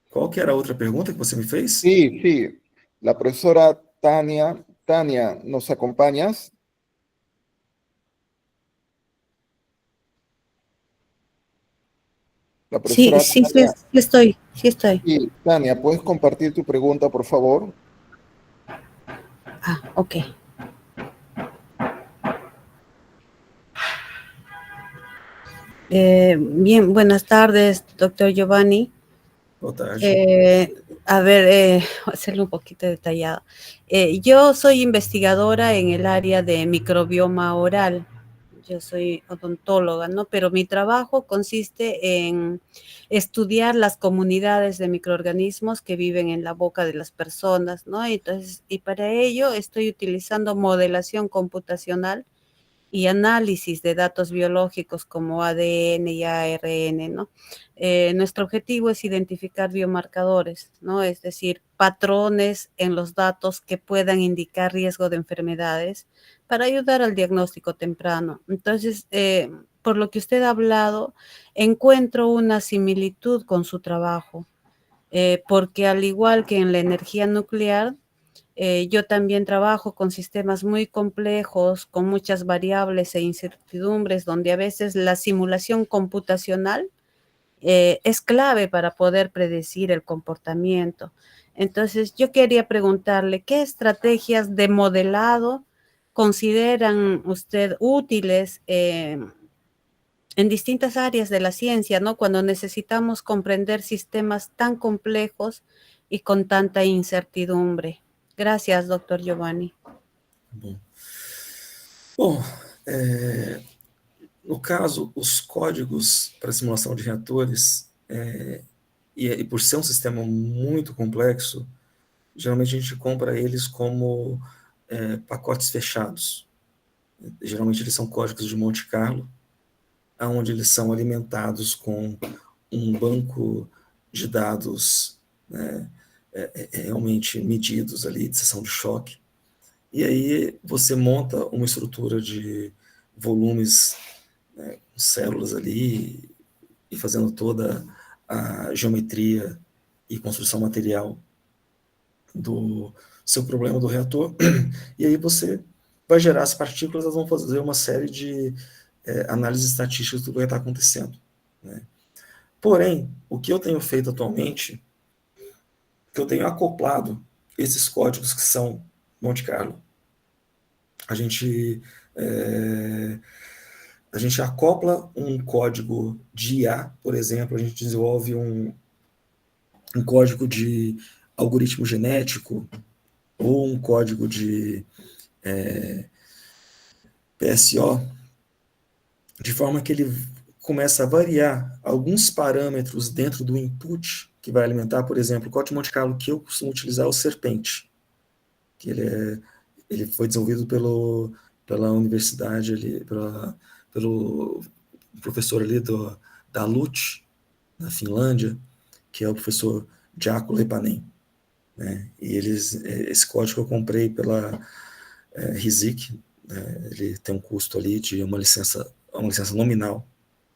Qual que era a outra pergunta que você me fez? Sí, sí. La profesora Tania, ¿nos acompañas? La Sí, profesora sí, sí, Tania. sí estoy, sí estoy. Sí, Tania, ¿puedes compartir tu pregunta, por favor? Ah, ok. Bien, buenas tardes, doctor Giovanni. Boa tarde. A ver, voy a hacerlo un poquito detallado. Yo soy investigadora en el área de microbioma oral. Yo soy odontóloga, ¿no? Pero mi trabajo consiste en estudiar las comunidades de microorganismos que viven en la boca de las personas, ¿no? Entonces, y para ello estoy utilizando modelación computacional y análisis de datos biológicos como ADN y ARN, ¿no? Nuestro objetivo es identificar biomarcadores, ¿no? Es decir, patrones en los datos que puedan indicar riesgo de enfermedades para ayudar al diagnóstico temprano. Entonces, por lo que usted ha hablado, encuentro una similitud con su trabajo, porque al igual que en la energía nuclear, yo también trabajo con sistemas muy complejos, con muchas variables e incertidumbres, donde a veces la simulación computacional es clave para poder predecir el comportamiento. Entonces, yo quería preguntarle, ¿qué estrategias de modelado consideran usted útiles en distintas áreas de la ciencia, ¿no? Cuando necesitamos comprender sistemas tan complejos y con tanta incertidumbre? Gracias, doctor Giovanni. Bom, no caso, os códigos para simulação de reatores, e por ser um sistema muito complexo, geralmente a gente compra eles como pacotes fechados. Geralmente eles são códigos de Monte Carlo, onde eles são alimentados com um banco de dados, né, realmente medidos ali, de seção de choque. E aí você monta uma estrutura de volumes, né, com células ali, e fazendo toda a geometria e construção material do seu problema do reator. E aí você vai gerar as partículas, elas vão fazer uma série de análises estatísticas do que está acontecendo. Né? Porém, o que eu tenho feito atualmente, que eu tenho acoplado esses códigos que são Monte Carlo. A gente acopla um código de IA, por exemplo, a gente desenvolve um código de algoritmo genético ou um código de PSO, de forma que ele começa a variar alguns parâmetros dentro do input que vai alimentar, por exemplo, o código de Monte Carlo que eu costumo utilizar é o Serpente, que ele foi desenvolvido pela universidade ali, pelo professor ali da LUT, na Finlândia, que é o professor Jaakko Lepanen, né? E esse código eu comprei pela RISIC, né? Ele tem um custo ali de uma licença nominal,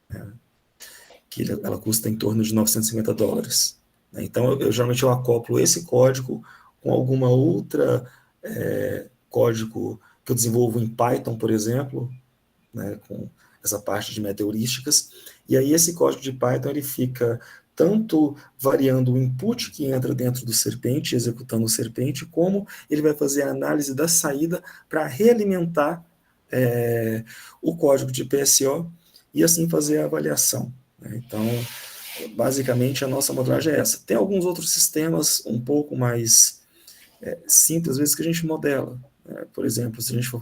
né? Que ela custa em torno de $950, né? Então, geralmente eu acoplo esse código com alguma outra código que eu desenvolvo em Python, por exemplo, né, com essa parte de metaheurísticas, e aí esse código de Python ele fica tanto variando o input que entra dentro do Serpente, executando o Serpente, como ele vai fazer a análise da saída para realimentar o código de PSO e assim fazer a avaliação, né? Então, basicamente, a nossa modelagem é essa. Tem alguns outros sistemas um pouco mais simples, às vezes, que a gente modela. Por exemplo, se a gente for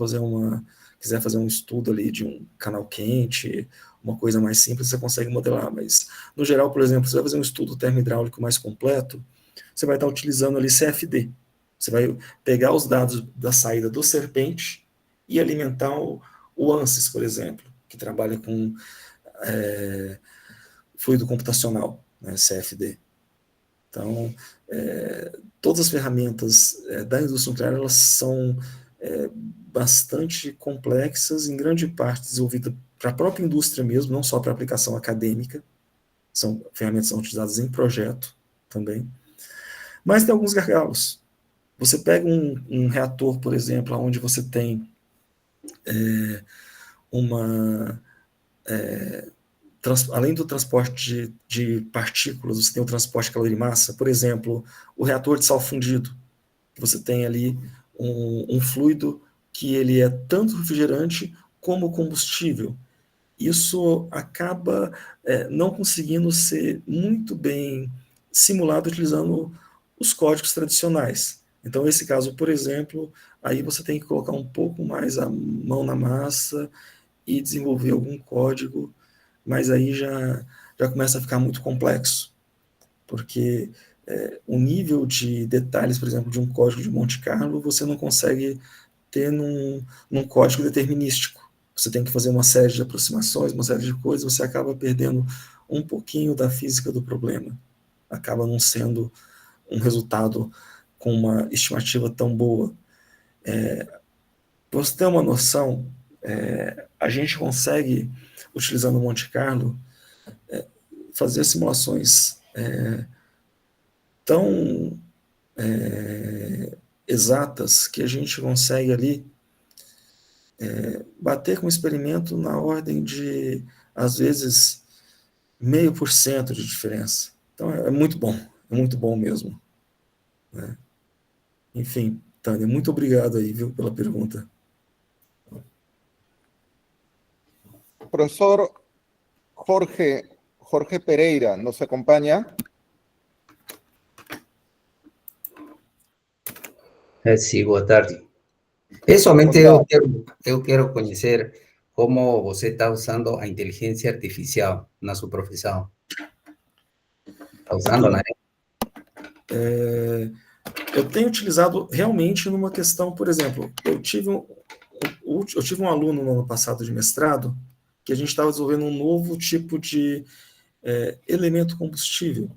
quiser fazer um estudo ali de um canal quente, uma coisa mais simples, você consegue modelar, mas, no geral, por exemplo, você vai fazer um estudo termohidráulico mais completo, você vai estar utilizando ali CFD. Você vai pegar os dados da saída do Serpente e alimentar o ANSYS, por exemplo, que trabalha com fluido computacional, né, CFD. Então, todas as ferramentas da indústria nuclear, elas são bastante complexas, em grande parte desenvolvidas para a própria indústria mesmo, não só para aplicação acadêmica. Ferramentas que são utilizadas em projeto também. Mas tem alguns gargalos. Você pega um reator, por exemplo, onde você tem além do transporte de partículas, você tem o transporte de calor e massa, por exemplo, o reator de sal fundido, que você tem ali um fluido que ele é tanto refrigerante como combustível. Isso acaba não conseguindo ser muito bem simulado utilizando os códigos tradicionais. Então, nesse caso, por exemplo, aí você tem que colocar um pouco mais a mão na massa e desenvolver algum código, mas aí já começa a ficar muito complexo, porque o nível de detalhes, por exemplo, de um código de Monte Carlo, você não consegue ter num código determinístico. Você tem que fazer uma série de aproximações, uma série de coisas, você acaba perdendo um pouquinho da física do problema. Acaba não sendo um resultado com uma estimativa tão boa. Para você ter uma noção, a gente consegue, utilizando o Monte Carlo, fazer simulações tão exatas que a gente consegue ali bater com um experimento na ordem de, às vezes, 0,5% de diferença. Então, é muito bom mesmo, né? Enfim, Tânia, muito obrigado aí, viu, pela pergunta. Profesor Jorge Pereira nos acompaña. Sim, boa tarde. Somente eu quero conhecer como você está usando a inteligência artificial na sua profissão. Está usando, né? Eu tenho utilizado realmente numa questão, por exemplo, eu tive um aluno no ano passado de mestrado que a gente estava desenvolvendo um novo tipo de elemento combustível.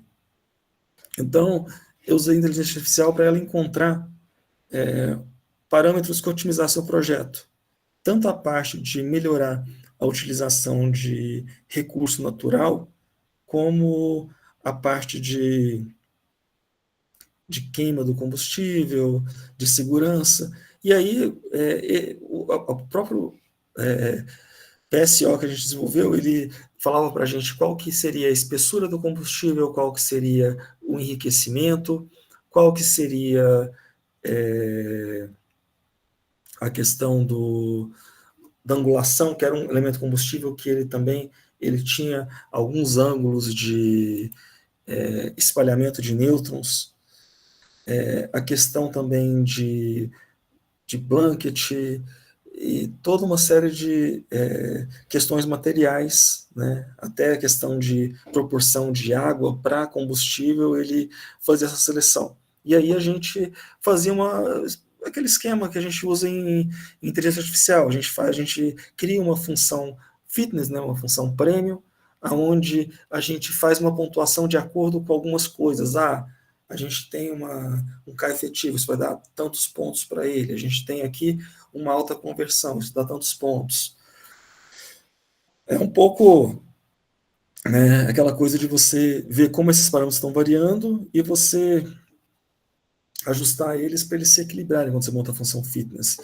Então, eu usei a inteligência artificial para ela encontrar parâmetros que otimizassem o projeto. Tanto a parte de melhorar a utilização de recurso natural, como a parte de queima do combustível, de segurança. E aí, o próprio PSO que a gente desenvolveu, ele falava para a gente qual que seria a espessura do combustível, qual que seria o enriquecimento, qual que seria a questão da angulação, que era um elemento combustível que ele tinha alguns ângulos de espalhamento de nêutrons. a questão também de blanket e toda uma série de questões materiais, né? Até a questão de proporção de água para combustível, ele fazia essa seleção. E aí a gente fazia aquele esquema que a gente usa em inteligência artificial. A gente cria uma função fitness, né? Uma função premium, aonde a gente faz uma pontuação de acordo com algumas coisas. A gente tem um K efetivo, isso vai dar tantos pontos para ele. A gente tem aqui uma alta conversão, isso dá tantos pontos. É um pouco, né, aquela coisa de você ver como esses parâmetros estão variando e você ajustar eles para eles se equilibrarem quando você monta a função fitness.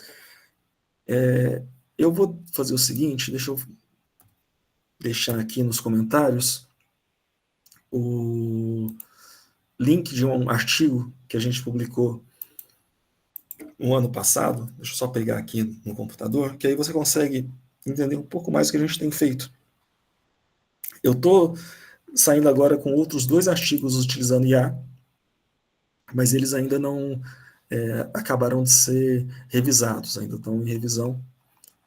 Eu vou fazer o seguinte, deixa eu deixar aqui nos comentários o link de um artigo que a gente publicou no ano passado. Deixa eu só pegar aqui no computador, que aí você consegue entender um pouco mais do que a gente tem feito. Eu estou saindo agora com outros 2 artigos utilizando IA, mas eles ainda não acabaram de ser revisados, ainda estão em revisão,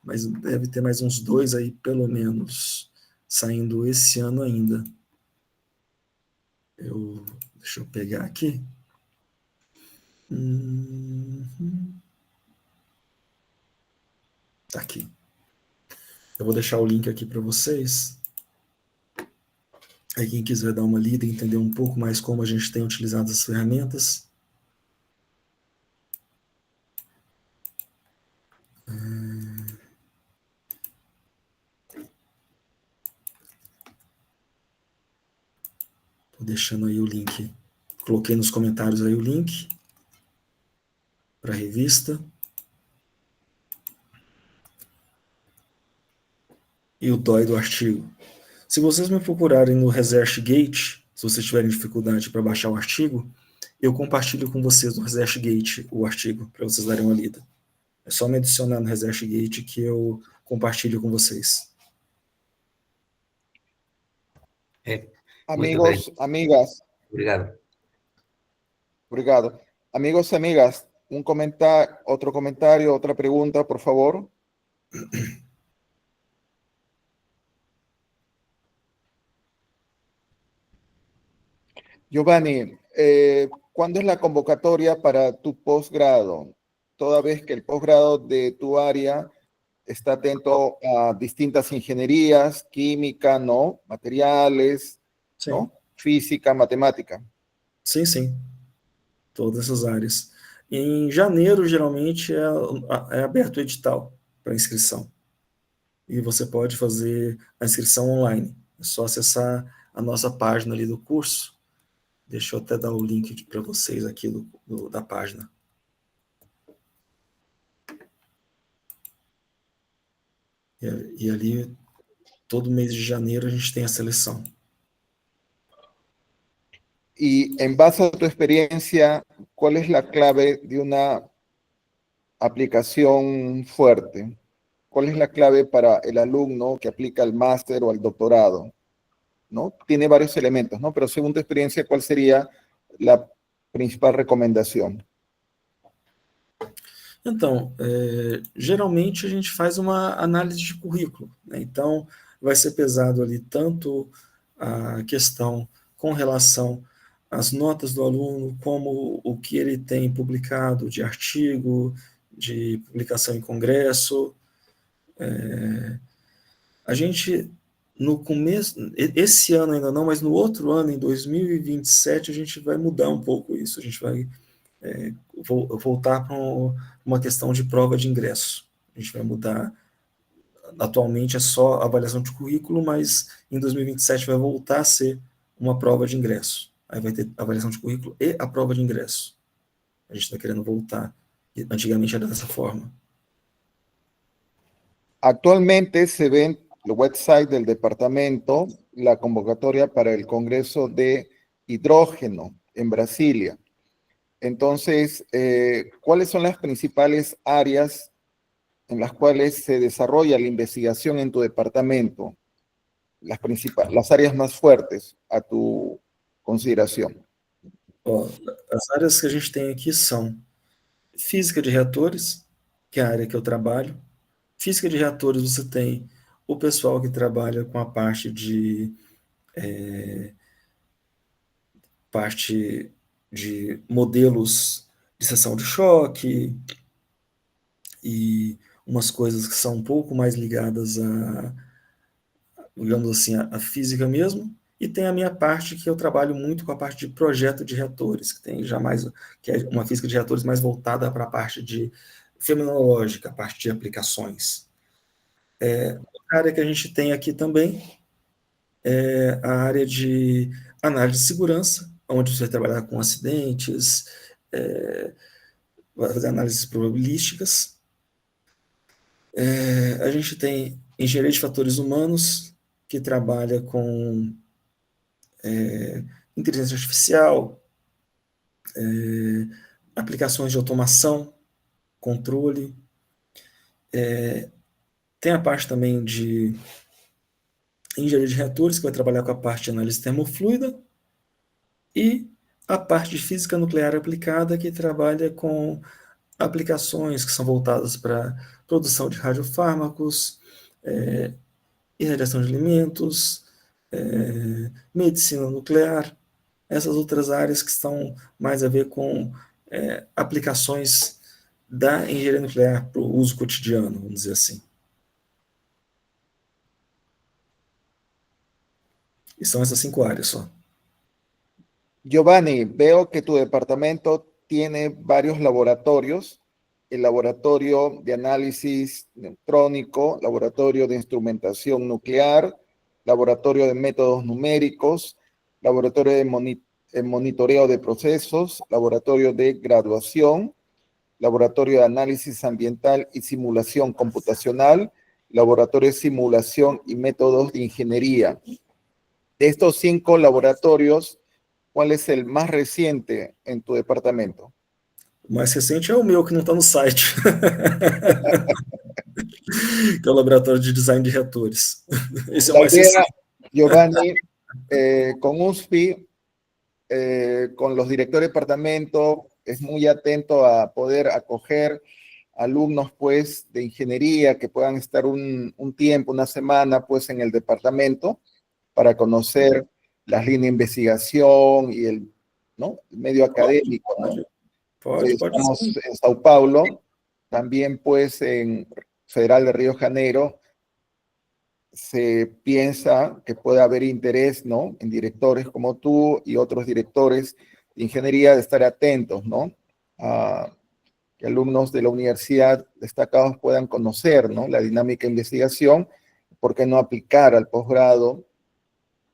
mas deve ter mais uns 2 aí, pelo menos, saindo esse ano ainda. Deixa eu pegar aqui. Tá aqui. Eu vou deixar o link aqui para vocês. Aí quem quiser dar uma lida e entender um pouco mais como a gente tem utilizado as ferramentas. Estou deixando aí o link. Coloquei nos comentários aí o link para a revista. E o DOI do artigo. Se vocês me procurarem no ResearchGate, se vocês tiverem dificuldade para baixar o artigo, eu compartilho com vocês no ResearchGate o artigo, para vocês darem uma lida. É só me adicionar no ResearchGate que eu compartilho com vocês. Amigos, amigas. Obrigado. Obrigado. Amigos y amigas, otro comentario, otra pregunta, por favor. Giovanni, ¿cuándo es la convocatoria para tu posgrado? Toda vez que el posgrado de tu área está atento a distintas ingenierías, química, ¿no? Materiales, Sim. ¿no? Física, matemática. Sim, sim. Todas essas áreas. Em janeiro, geralmente, é aberto o edital para inscrição. E você pode fazer a inscrição online. É só acessar a nossa página ali do curso. Deixa eu até dar o link para vocês aqui da página. E ali, todo mês de janeiro, a gente tem a seleção. Y en base a tu experiencia, ¿cuál es la clave de una aplicación fuerte? ¿Cuál es la clave para el alumno que aplica al máster o al doctorado? ¿No? Tiene varios elementos, ¿no? Pero según tu experiencia, ¿cuál sería la principal recomendación? Então, geralmente a gente faz uma análise de currículo, né? Então, vai ser pesado ali tanto a questão com relação às notas do aluno, como o que ele tem publicado de artigo, de publicação em congresso. A gente, no começo, esse ano ainda não, mas no outro ano, em 2027, a gente vai mudar um pouco isso, a gente vai voltar para uma questão de prova de ingresso. A gente vai mudar. Atualmente é só avaliação de currículo, mas em 2027 vai voltar a ser uma prova de ingresso. Aí vai ter avaliação de currículo e a prova de ingresso. A gente está querendo voltar. Antigamente era dessa forma. Actualmente se ve en el website del departamento la convocatoria para el Congreso de Hidrógeno en Brasilia. Entonces, ¿cuáles son las principales áreas en las cuales se desarrolla la investigación en tu departamento? Las áreas más fuertes a tu consideración. Ó, as áreas que a gente tem aqui são física de reatores, que é a área que eu trabalho. Física de reatores, você tem o pessoal que trabalha com a parte de modelos de seção de choque e umas coisas que são um pouco mais ligadas a, digamos assim, a física mesmo. E tem a minha parte que eu trabalho muito com a parte de projeto de reatores, que tem já mais, que é uma física de reatores mais voltada para a parte de fenomenológica, a parte de aplicações. A área que a gente tem aqui também é a área de análise de segurança, onde você vai trabalhar com acidentes, vai fazer análises probabilísticas. A gente tem engenharia de fatores humanos, que trabalha com inteligência artificial, aplicações de automação, controle. Tem a parte também de engenharia de reatores, que vai trabalhar com a parte de análise termofluida, e a parte de física nuclear aplicada, que trabalha com aplicações que são voltadas para produção de radiofármacos, irradiação de alimentos, medicina nuclear, essas outras áreas que estão mais a ver com aplicações da engenharia nuclear para o uso cotidiano, vamos dizer assim. E são essas 5 áreas só. Giovanni, veo que tu departamento tiene varios laboratorios, el laboratorio de análisis neutrónico, laboratorio de instrumentación nuclear, laboratorio de métodos numéricos, laboratorio de monitoreo de procesos, laboratorio de graduación, laboratorio de análisis ambiental y simulación computacional, laboratorio de simulación y métodos de ingeniería. De estos 5 laboratorios, ¿cuál es el más reciente en tu departamento? O mais recente é o meu, que não está no site. Que é o Laboratório de Design de Reatores. Esse é o La mais idea, recente. Giovanni, con USFI, con los directores de departamento, es muy atento a poder acoger alumnos, pues, de ingeniería que puedan estar un tiempo, una semana, pues, en el departamento para conocer las líneas de investigación y el medio académico, ¿no? Pode Estamos sim. en Sao Paulo, también, pues, en Federal de Río de Janeiro, se piensa que puede haber interés, ¿no?, en directores como tú y otros directores de ingeniería de estar atentos, ¿no?, a que alumnos de la universidad destacados puedan conocer, ¿no?, la dinámica de investigación, por qué no aplicar al posgrado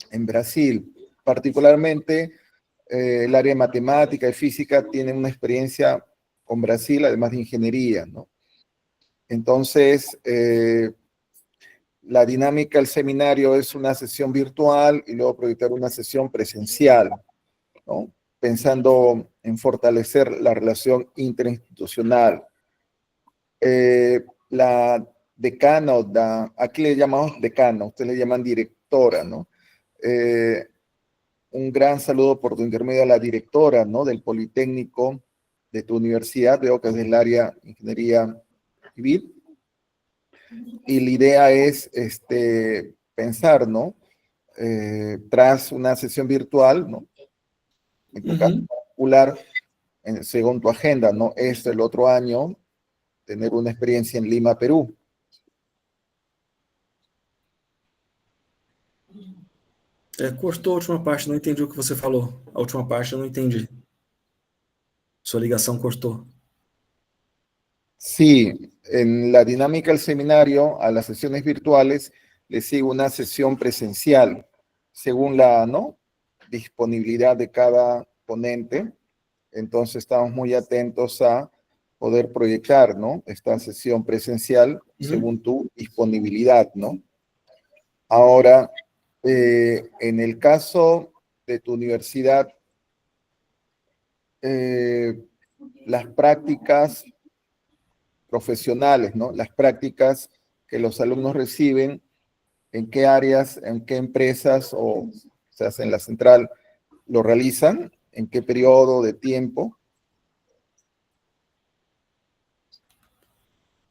en Brasil. Particularmente, el área de matemática y física tiene una experiencia con Brasil, además de ingeniería, ¿no? Entonces, la dinámica del seminario es una sesión virtual y luego proyectar una sesión presencial, ¿no?, pensando en fortalecer la relación interinstitucional. La decana, aquí le llamamos decana, ustedes le llaman directora, ¿no? Un gran saludo por tu intermedio a la directora, ¿no?, del Politécnico de tu universidad, veo que es del área de Ingeniería Civil. Y la idea es pensar, ¿no?, tras una sesión virtual, ¿no?, en tu caso particular, según tu agenda, ¿no?, el otro año, tener una experiencia en Lima, Perú. Cortou a última parte, não entendi o que você falou. A última parte eu não entendi. Sua ligação cortou. Sí, en la dinámica del seminario, a las sesiones virtuales, le sigue una sesión presencial, según la, ¿no?, disponibilidad de cada ponente. Entonces estamos muy atentos a poder proyectar, ¿no?, esta sesión presencial según tu disponibilidad, ¿no? Ahora, en el caso de tu universidad, las prácticas profesionales, ¿no?, las prácticas que los alumnos reciben, en qué áreas, en qué empresas o se hace en la central, lo realizan, ¿En qué periodo de tiempo?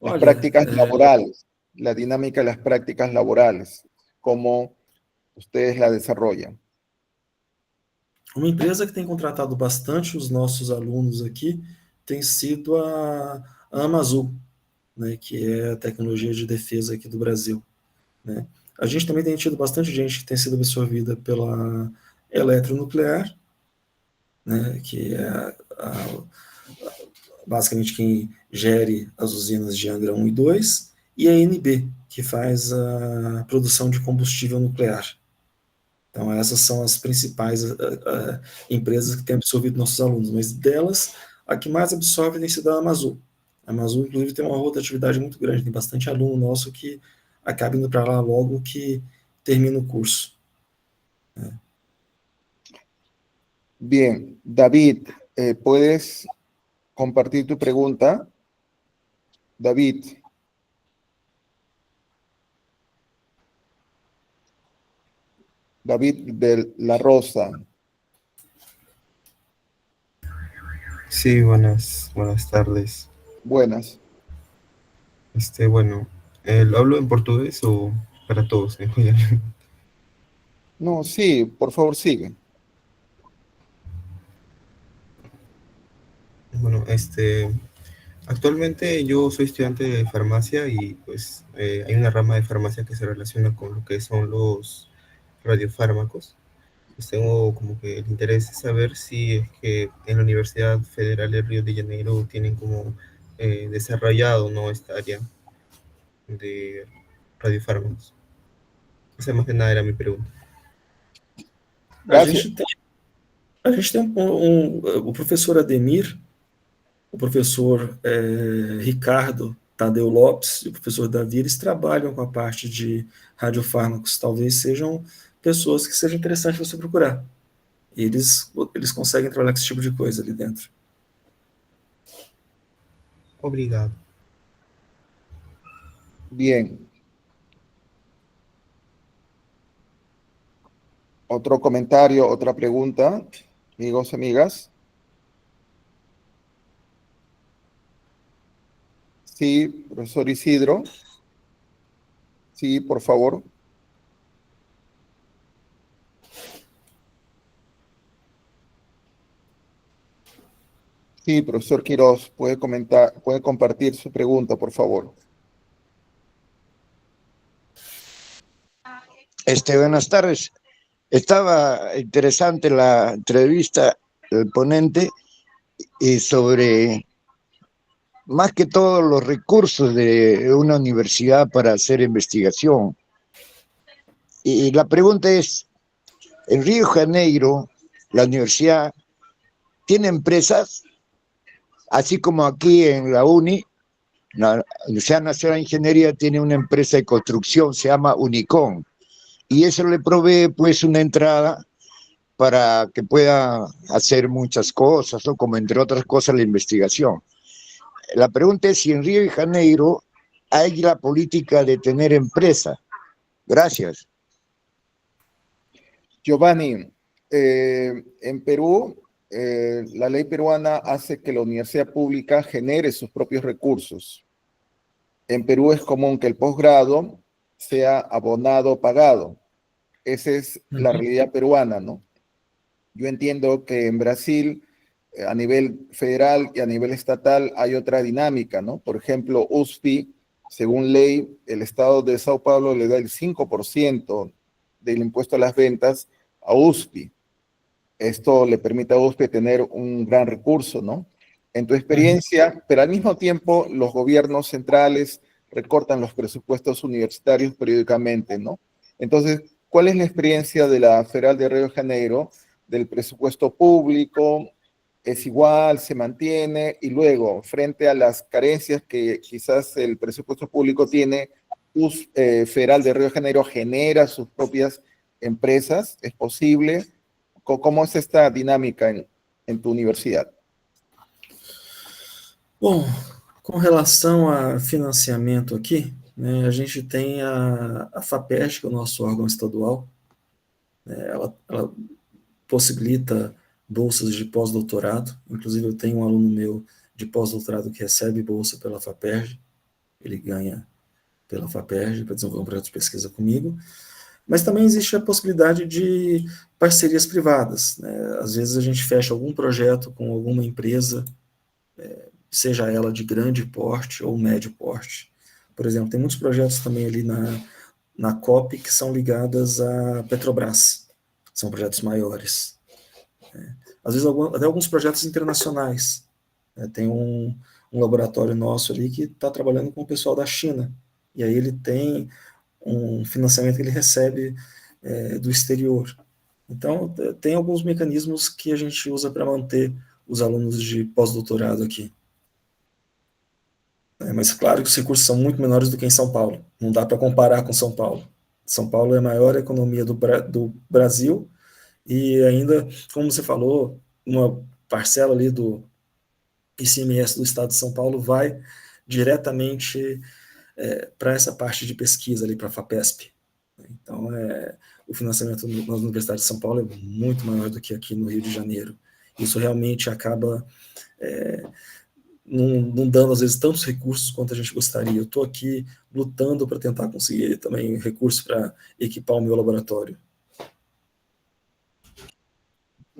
Las Olha, prácticas laborales, la dinámica de las prácticas laborales, cómo ustedes la desarrollan. uma empresa que tem contratado bastante os nossos alunos aqui tem sido a Amazon, né, que é a tecnologia de defesa aqui do Brasil, né? A gente também tem tido bastante gente que tem sido absorvida pela eletronuclear, né, que é basicamente quem gere as usinas de Angra 1 e 2, e a ANB, que faz a produção de combustível nuclear. Então, essas são as principais empresas que têm absorvido nossos alunos, mas delas, a que mais absorve tem sido a Amazon. A Amazon, inclusive, tem uma rotatividade muito grande, tem bastante aluno nosso que acaba indo para lá logo que termina o curso. Bien, David, ¿puedes compartir tu pregunta? David. David de la Rosa. Sí, buenas tardes. Buenas. Bueno, ¿lo hablo en portugués o para todos? No, sí, por favor, sigue. Bueno, actualmente yo soy estudiante de farmacia y pues hay una rama de farmacia que se relaciona con lo que son los radiofármacos. Pues tengo como que el interés de saber si es que en la Universidad Federal de Río de Janeiro tienen como desarrollado, ¿no?, esta área de radiofármacos. Esa más que nada era mi pregunta. A gente tem o professor Ademir, o professor Ricardo Tadeu Lopes e o professor Davi, eles trabalham com a parte de radiofármacos. Talvez sejam pessoas que seja interessante você procurar. Eles conseguem trabalhar com esse tipo de coisa ali dentro. Obrigado. Bien. Otro comentario, otra pregunta, amigos, amigas. Sí, profesor Isidro. Sí, por favor. Sí, profesor Quiroz, puede compartir su pregunta, por favor. Buenas tardes. Estaba interesante la entrevista del ponente y sobre más que todo los recursos de una universidad para hacer investigación. Y la pregunta es, en Río de Janeiro, la universidad tiene empresas, así como aquí en la UNI, la Universidad Nacional de Ingeniería tiene una empresa de construcción, se llama Unicom, y eso le provee pues una entrada para que pueda hacer muchas cosas, ¿no?, como entre otras cosas la investigación. La pregunta es si en Río de Janeiro hay la política de tener empresa. Gracias. Giovanni, en Perú, la ley peruana hace que la universidad pública genere sus propios recursos. En Perú es común que el posgrado sea abonado o pagado. Esa es la realidad peruana, ¿no? Yo entiendo que en Brasil, a nivel federal y a nivel estatal, hay otra dinámica, ¿no? Por ejemplo, USP, según ley, el estado de Sao Paulo le da el 5% del impuesto a las ventas a USP. Esto le permite a USP tener un gran recurso, ¿no? En tu experiencia, pero al mismo tiempo los gobiernos centrales recortan los presupuestos universitarios periódicamente, ¿no? Entonces, ¿cuál es la experiencia de la Federal de Río de Janeiro del presupuesto público? ¿Es igual, se mantiene? Y luego, frente a las carencias que quizás el presupuesto público tiene, Federal de Río de Janeiro genera sus propias empresas, ¿es posible? ¿Cómo es esta dinámica en tu universidad? Bom, com relação a financiamento aqui, né, a gente tem a FAPESP, que é o nosso órgão estadual, né, ela possibilita bolsas de pós-doutorado. Inclusive, eu tenho um aluno meu de pós-doutorado que recebe bolsa pela FAPERJ, ele ganha pela FAPERJ para desenvolver um projeto de pesquisa comigo. Mas também existe a possibilidade de parcerias privadas, né? Às vezes a gente fecha algum projeto com alguma empresa, seja ela de grande porte ou médio porte. Por exemplo, tem muitos projetos também ali na COP que são ligados à Petrobras, são projetos maiores. Às vezes até alguns projetos internacionais. Tem um laboratório nosso ali que está trabalhando com o pessoal da China, e aí ele tem um financiamento que ele recebe do exterior. Então, tem alguns mecanismos que a gente usa para manter os alunos de pós-doutorado aqui. Mas claro que os recursos são muito menores do que em São Paulo. Não dá para comparar com São Paulo. São Paulo é a maior economia do Brasil e ainda, como você falou, uma parcela ali do ICMS do Estado de São Paulo vai diretamente para essa parte de pesquisa ali, para a FAPESP. Então, o financiamento nas universidades de São Paulo é muito maior do que aqui no Rio de Janeiro. Isso realmente acaba não dando, às vezes, tantos recursos quanto a gente gostaria. Eu estou aqui lutando para tentar conseguir também recursos para equipar o meu laboratório.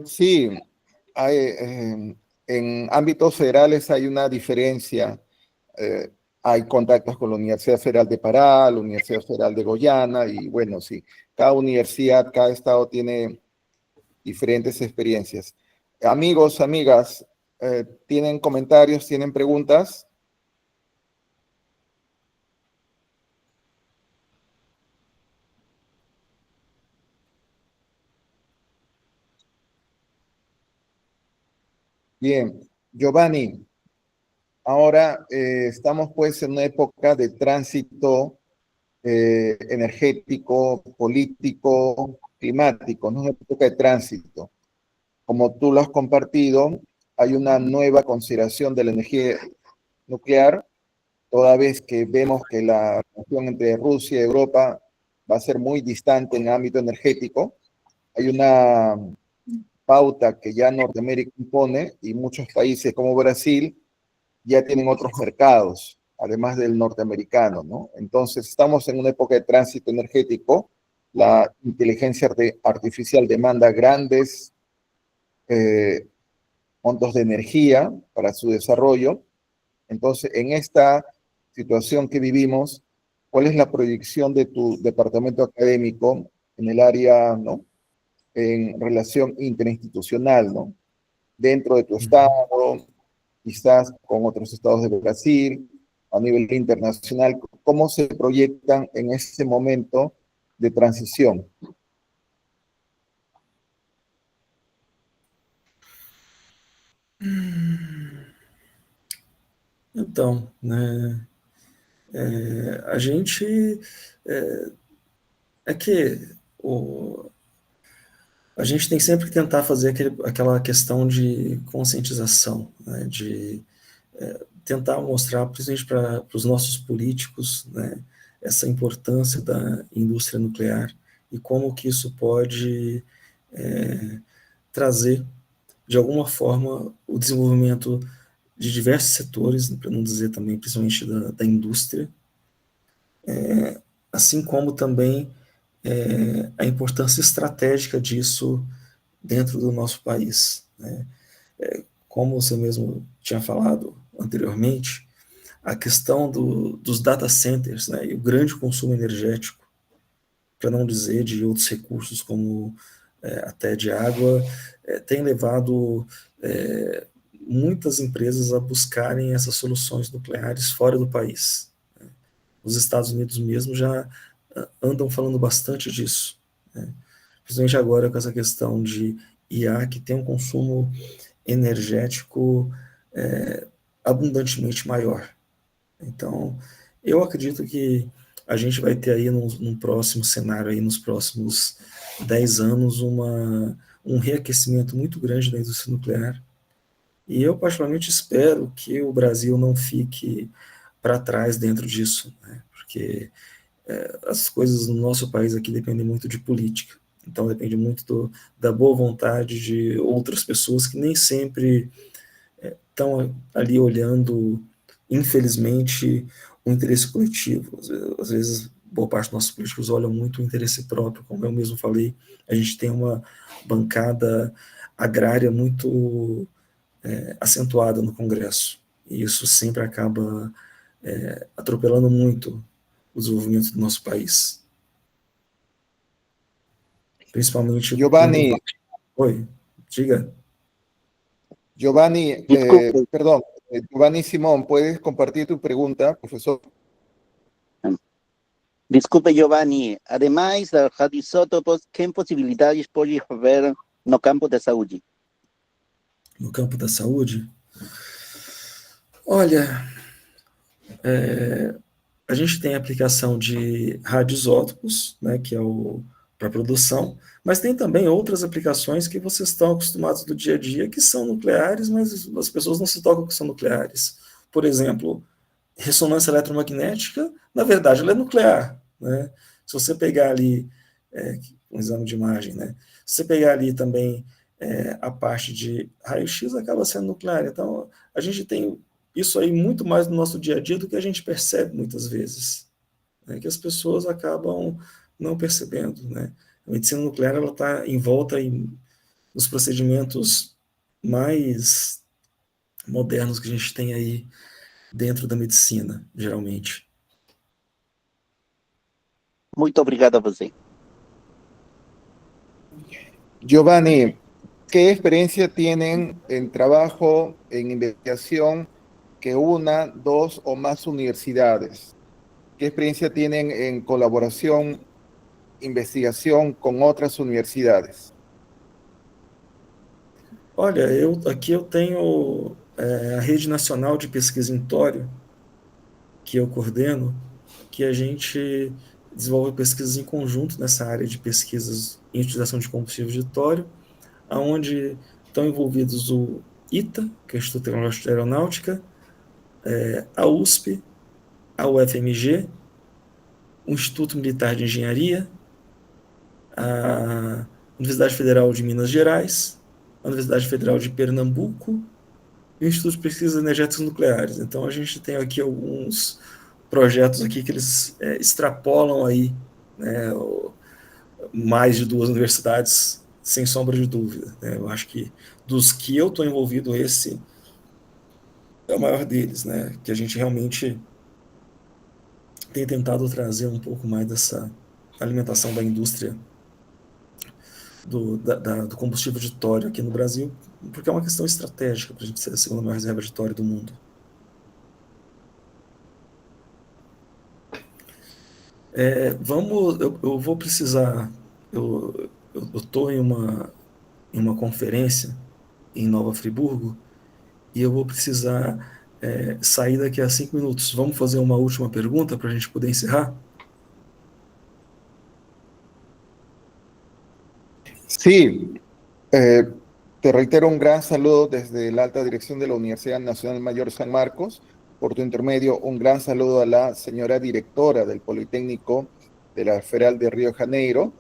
Sí, en ámbitos federales hay una diferencia. Hay contactos con la Universidad Federal de Pará, la Universidad Federal de Guyana, y bueno, sí, cada universidad, cada estado tiene diferentes experiencias. Amigos, amigas, ¿tienen comentarios, tienen preguntas? Bien, Giovanni, ahora estamos pues en una época de tránsito energético, político, climático, ¿no? Una época de tránsito. Como tú lo has compartido, hay una nueva consideración de la energía nuclear, toda vez que vemos que la relación entre Rusia y Europa va a ser muy distante en el ámbito energético. Hay una pauta que ya Norteamérica impone y muchos países como Brasil ya tienen otros mercados, además del norteamericano, ¿no? Entonces estamos en una época de tránsito energético. La inteligencia artificial demanda grandes montos de energía para su desarrollo. Entonces, en esta situación que vivimos, ¿cuál es la proyección de tu departamento académico en el área, ¿no?, en relación interinstitucional, ¿no?, dentro de tu estado, quizás con otros estados de Brasil, a nivel internacional? ¿Cómo se proyectan en ese momento de transición? Então, né, a gente a gente tem sempre que tentar fazer aquela questão de conscientização, né, de tentar mostrar, principalmente para os nossos políticos, né, essa importância da indústria nuclear e como que isso pode trazer, de alguma forma, o desenvolvimento de diversos setores, para não dizer também, principalmente da indústria, assim como também a importância estratégica disso dentro do nosso país, né? Como você mesmo tinha falado anteriormente, a questão dos data centers, né, e o grande consumo energético, para não dizer de outros recursos como até de água, tem levado muitas empresas a buscarem essas soluções nucleares fora do país. Os Estados Unidos mesmo já andam falando bastante disso, né? Principalmente agora com essa questão de IA, que tem um consumo energético abundantemente maior. Então, eu acredito que a gente vai ter aí num próximo cenário, aí nos próximos 10 anos, um reaquecimento muito grande da indústria nuclear. E eu, particularmente, espero que o Brasil não fique para trás dentro disso, né? Porque as coisas no nosso país aqui dependem muito de política. Então depende muito da boa vontade de outras pessoas que nem sempre estão ali olhando, infelizmente, o interesse coletivo. Às vezes, boa parte dos nossos políticos olham muito o interesse próprio, como eu mesmo falei, a gente tem uma bancada agrária muito acentuada no Congresso, e isso sempre acaba atropelando muito o desenvolvimento do nosso país. Principalmente... Giovanni, Oi, diga. Giovanni, perdón, Giovanni Simón, ¿puedes compartir tu pregunta, profesor? Desculpe, Giovanni. Ademais dos radioisótopos, que possibilidades pode haver no campo da saúde? No campo da saúde? Olha, a gente tem a aplicação de radioisótopos, né, que é para produção, mas tem também outras aplicações que vocês estão acostumados do dia a dia, que são nucleares, mas as pessoas não se tocam que são nucleares. Por exemplo, ressonância eletromagnética, na verdade, ela é nuclear, né? Se você pegar ali, um exame de imagem, né? Se você pegar ali também a parte de raio-x, acaba sendo nuclear. Então, a gente tem isso aí muito mais no nosso dia a dia do que a gente percebe muitas vezes, né? Que as pessoas acabam não percebendo, né? A medicina nuclear, ela está envolta nos procedimentos mais modernos que a gente tem aí dentro da medicina, geralmente. Muito obrigado a você. Giovanni, ¿qué experiencia tienen en trabajo, en investigación que una, dos o más universidades? ¿Qué experiencia tienen en colaboración, investigación con otras universidades? Olha, aqui eu tenho a Rede Nacional de Pesquisa em Tório, que eu coordeno, que a gente desenvolve pesquisas em conjunto nessa área de pesquisas em utilização de combustível de tório, onde estão envolvidos o ITA, que é o Instituto Tecnológico de Aeronáutica, a USP, a UFMG, o Instituto Militar de Engenharia, a Universidade Federal de Minas Gerais, a Universidade Federal de Pernambuco e o Instituto de Pesquisas Energéticas Nucleares. Então a gente tem aqui alguns projetos aqui que eles extrapolam aí, né, mais de 2 universidades, sem sombra de dúvida, né? Eu acho que dos que eu estou envolvido, esse é o maior deles, né? Que a gente realmente tem tentado trazer um pouco mais dessa alimentação da indústria do combustível de tório aqui no Brasil, porque é uma questão estratégica para a gente ser a segunda maior reserva de tório do mundo. Eu vou precisar, eu estou em uma conferência em Nova Friburgo e eu vou precisar sair daqui a 5 minutos. Vamos fazer uma última pergunta para a gente poder encerrar? Sí, te reitero un gran saludo desde la alta dirección de la Universidad Nacional Mayor San Marcos. Por tu intermedio, un gran saludo a la señora directora del Politécnico de la Federal de Río de Janeiro.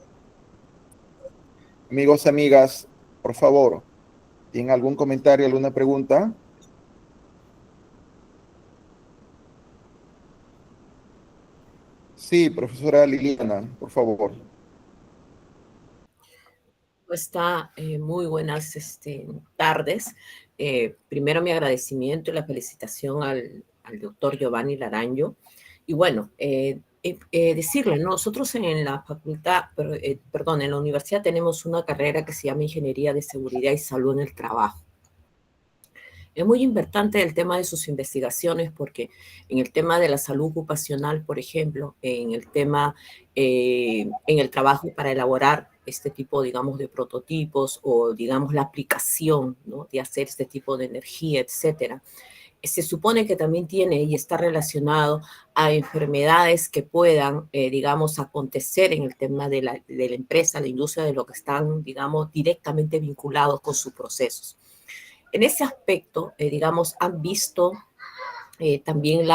Amigos, amigas, por favor, ¿tienen algún comentario, alguna pregunta? Sí, profesora Liliana, por favor. Está muy buenas tardes. Primero mi agradecimiento y la felicitación al doctor Giovanni Laranjo. Y bueno, decirle, nosotros en la facultad, en la universidad tenemos una carrera que se llama Ingeniería de Seguridad y Salud en el Trabajo. Es muy importante el tema de sus investigaciones porque en el tema de la salud ocupacional, por ejemplo, en el tema, en el trabajo para elaborar este tipo, digamos, de prototipos o, digamos, la aplicación, ¿no?, de hacer este tipo de energía, etcétera, se supone que también tiene y está relacionado a enfermedades que puedan, digamos, acontecer en el tema de la empresa, la industria, de lo que están, digamos, directamente vinculados con sus procesos. En ese aspecto, digamos, han visto también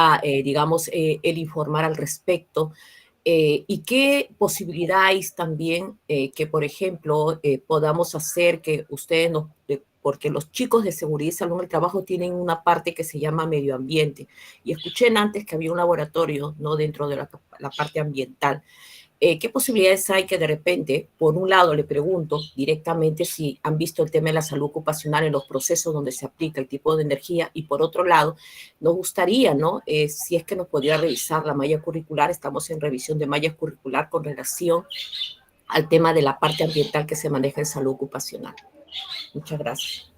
digamos, el informar al respecto ¿Y qué posibilidad hay también que, por ejemplo, podamos hacer que ustedes nos... porque los chicos de seguridad y salud en el trabajo tienen una parte que se llama medio ambiente. Y escuché antes que había un laboratorio, ¿no?, dentro de la parte ambiental. ¿Qué posibilidades hay que de repente, por un lado, le pregunto directamente si han visto el tema de la salud ocupacional en los procesos donde se aplica el tipo de energía, y por otro lado, nos gustaría, ¿no?, si es que nos podría revisar la malla curricular. Estamos en revisión de malla curricular con relación al tema de la parte ambiental que se maneja en salud ocupacional. Muchas gracias.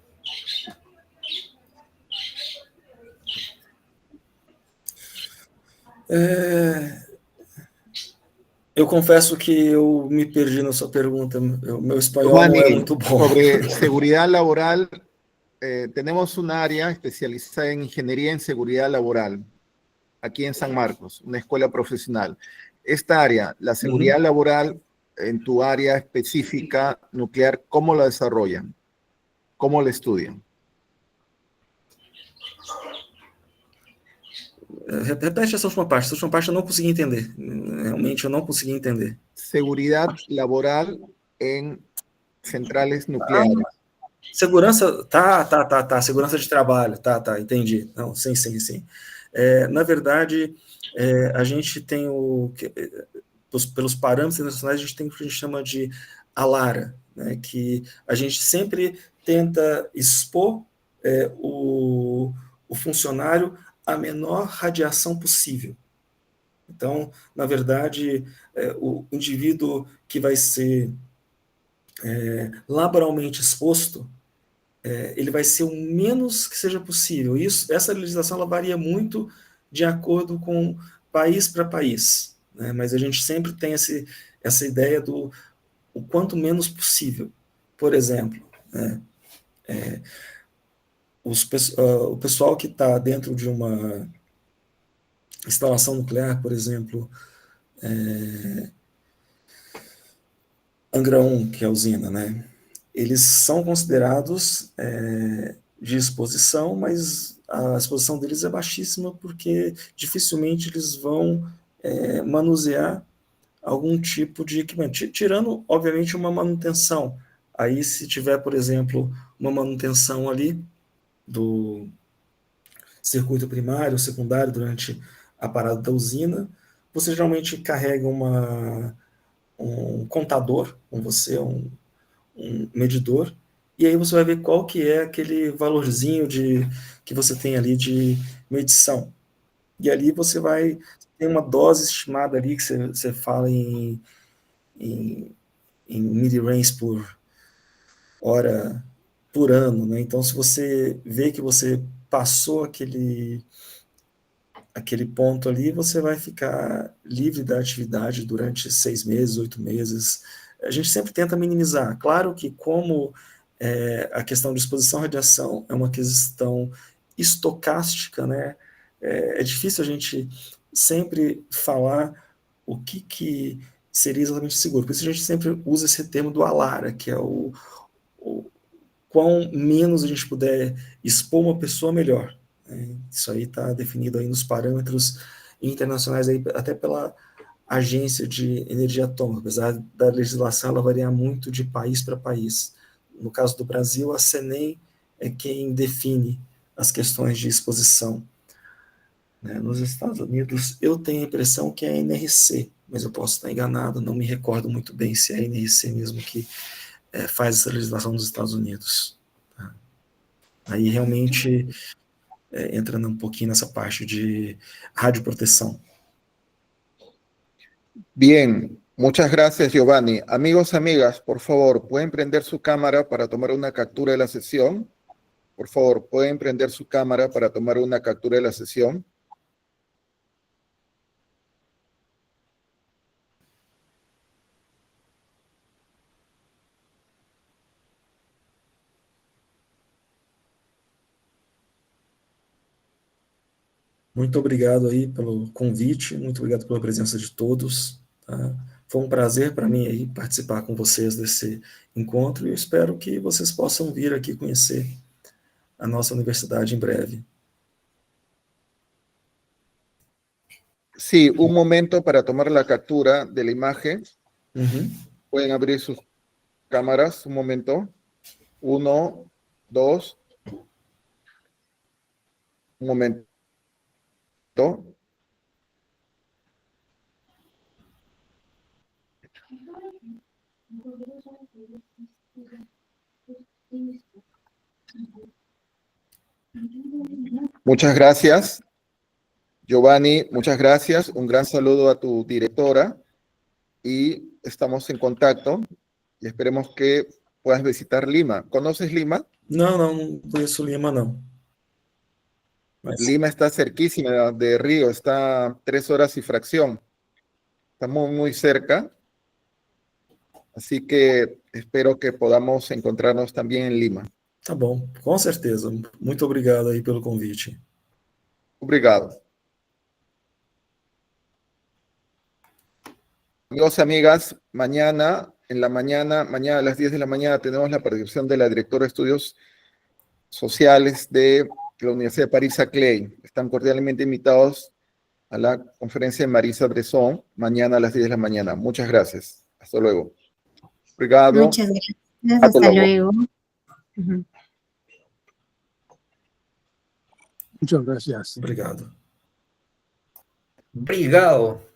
Eu confesso que eu me perdi na sua pergunta. Meu espanhol Giovanni, não é muito bom. sobre seguridad laboral, tenemos un área especializada en ingeniería en seguridad laboral, aquí en San Marcos, una escuela profesional. Esta área, la seguridad laboral en tu área específica nuclear, ¿cómo la desarrollan? ¿Cómo la estudian? Repete essa última parte. Essa última parte eu não consegui entender. Realmente eu não consegui entender. Seguridad laboral en centrales nucleares. Segurança, tá. Segurança de trabalho, tá, entendi. Não, sim. Na verdade, a gente tem pelos parâmetros internacionais, a gente tem o que a gente chama de ALARA, né, que a gente sempre tenta expor o funcionário à menor radiação possível. Então, na verdade, o indivíduo que vai ser laboralmente exposto, ele vai ser o menos que seja possível. Essa legislação ela varia muito de acordo com país para país, né? Mas a gente sempre tem essa ideia do o quanto menos possível. Por exemplo, né, o pessoal que está dentro de uma instalação nuclear, por exemplo, Angra 1, que é a usina, né? Eles são considerados de exposição, mas a exposição deles é baixíssima porque dificilmente eles vão manusear algum tipo de equipamento, tirando, obviamente, uma manutenção. Aí, se tiver, por exemplo, uma manutenção ali do circuito primário, secundário, durante a parada da usina, você geralmente carrega um contador com você, um medidor, e aí você vai ver qual que é aquele valorzinho que você tem ali de medição. E ali você vai ter uma dose estimada ali, que você fala em millirems por hora por ano, né? Então, se você vê que você passou aquele ponto ali, você vai ficar livre da atividade durante 6 meses, 8 meses. A gente sempre tenta minimizar. Claro que como a questão de exposição à radiação é uma questão estocástica, né? É difícil a gente sempre falar o que seria exatamente seguro. Por isso a gente sempre usa esse termo do ALARA, que é o quão menos a gente puder expor uma pessoa, melhor. Isso aí está definido aí nos parâmetros internacionais, aí, até pela Agência de Energia Atômica, apesar da legislação ela variar muito de país para país. No caso do Brasil, a CENEM é quem define as questões de exposição. Nos Estados Unidos, eu tenho a impressão que é a NRC, mas eu posso estar enganado, não me recordo muito bem se é a NRC mesmo que faz essa legislação nos Estados Unidos. Tá? Aí realmente entra um pouquinho nessa parte de radioproteção. Bien, muchas gracias, Giovanni. Amigos, amigas, por favor, ¿pueden prender su cámara para tomar una captura de la sesión? Por favor, ¿pueden prender su cámara para tomar una captura de la sesión? Muito obrigado aí pelo convite, muito obrigado pela presença de todos. Tá? Foi um prazer para mim aí participar com vocês desse encontro e eu espero que vocês possam vir aqui conhecer a nossa universidade em breve. Sí, un momento para tomar la captura de la imagen. Uhum. Pueden abrir sus cámaras, un momento. 1, 2. Un momento. Muchas gracias. Giovanni, muchas gracias. Un gran saludo a tu directora y estamos en contacto y esperemos que puedas visitar Lima. ¿Conoces Lima? Não, não conheço Lima, não. Mas, Lima está cerquísima de Río, está a 3 horas y fracción. Estamos muy cerca, así que espero que podamos encontrarnos también en Lima. tá bom, com certeza. Muito obrigado aí pelo convite. Obrigado. Amigos y amigas, mañana a las 10 de la mañana tenemos la participación de la directora de Estudios Sociales de la Universidad de París-Saclay. Están cordialmente invitados a la conferencia de Marisa Bresson, mañana a las 10 de la mañana. Muchas gracias. Hasta luego. Obrigado. Muchas gracias. Hasta luego. Ujú. Muchas gracias. Obrigado. Obrigado.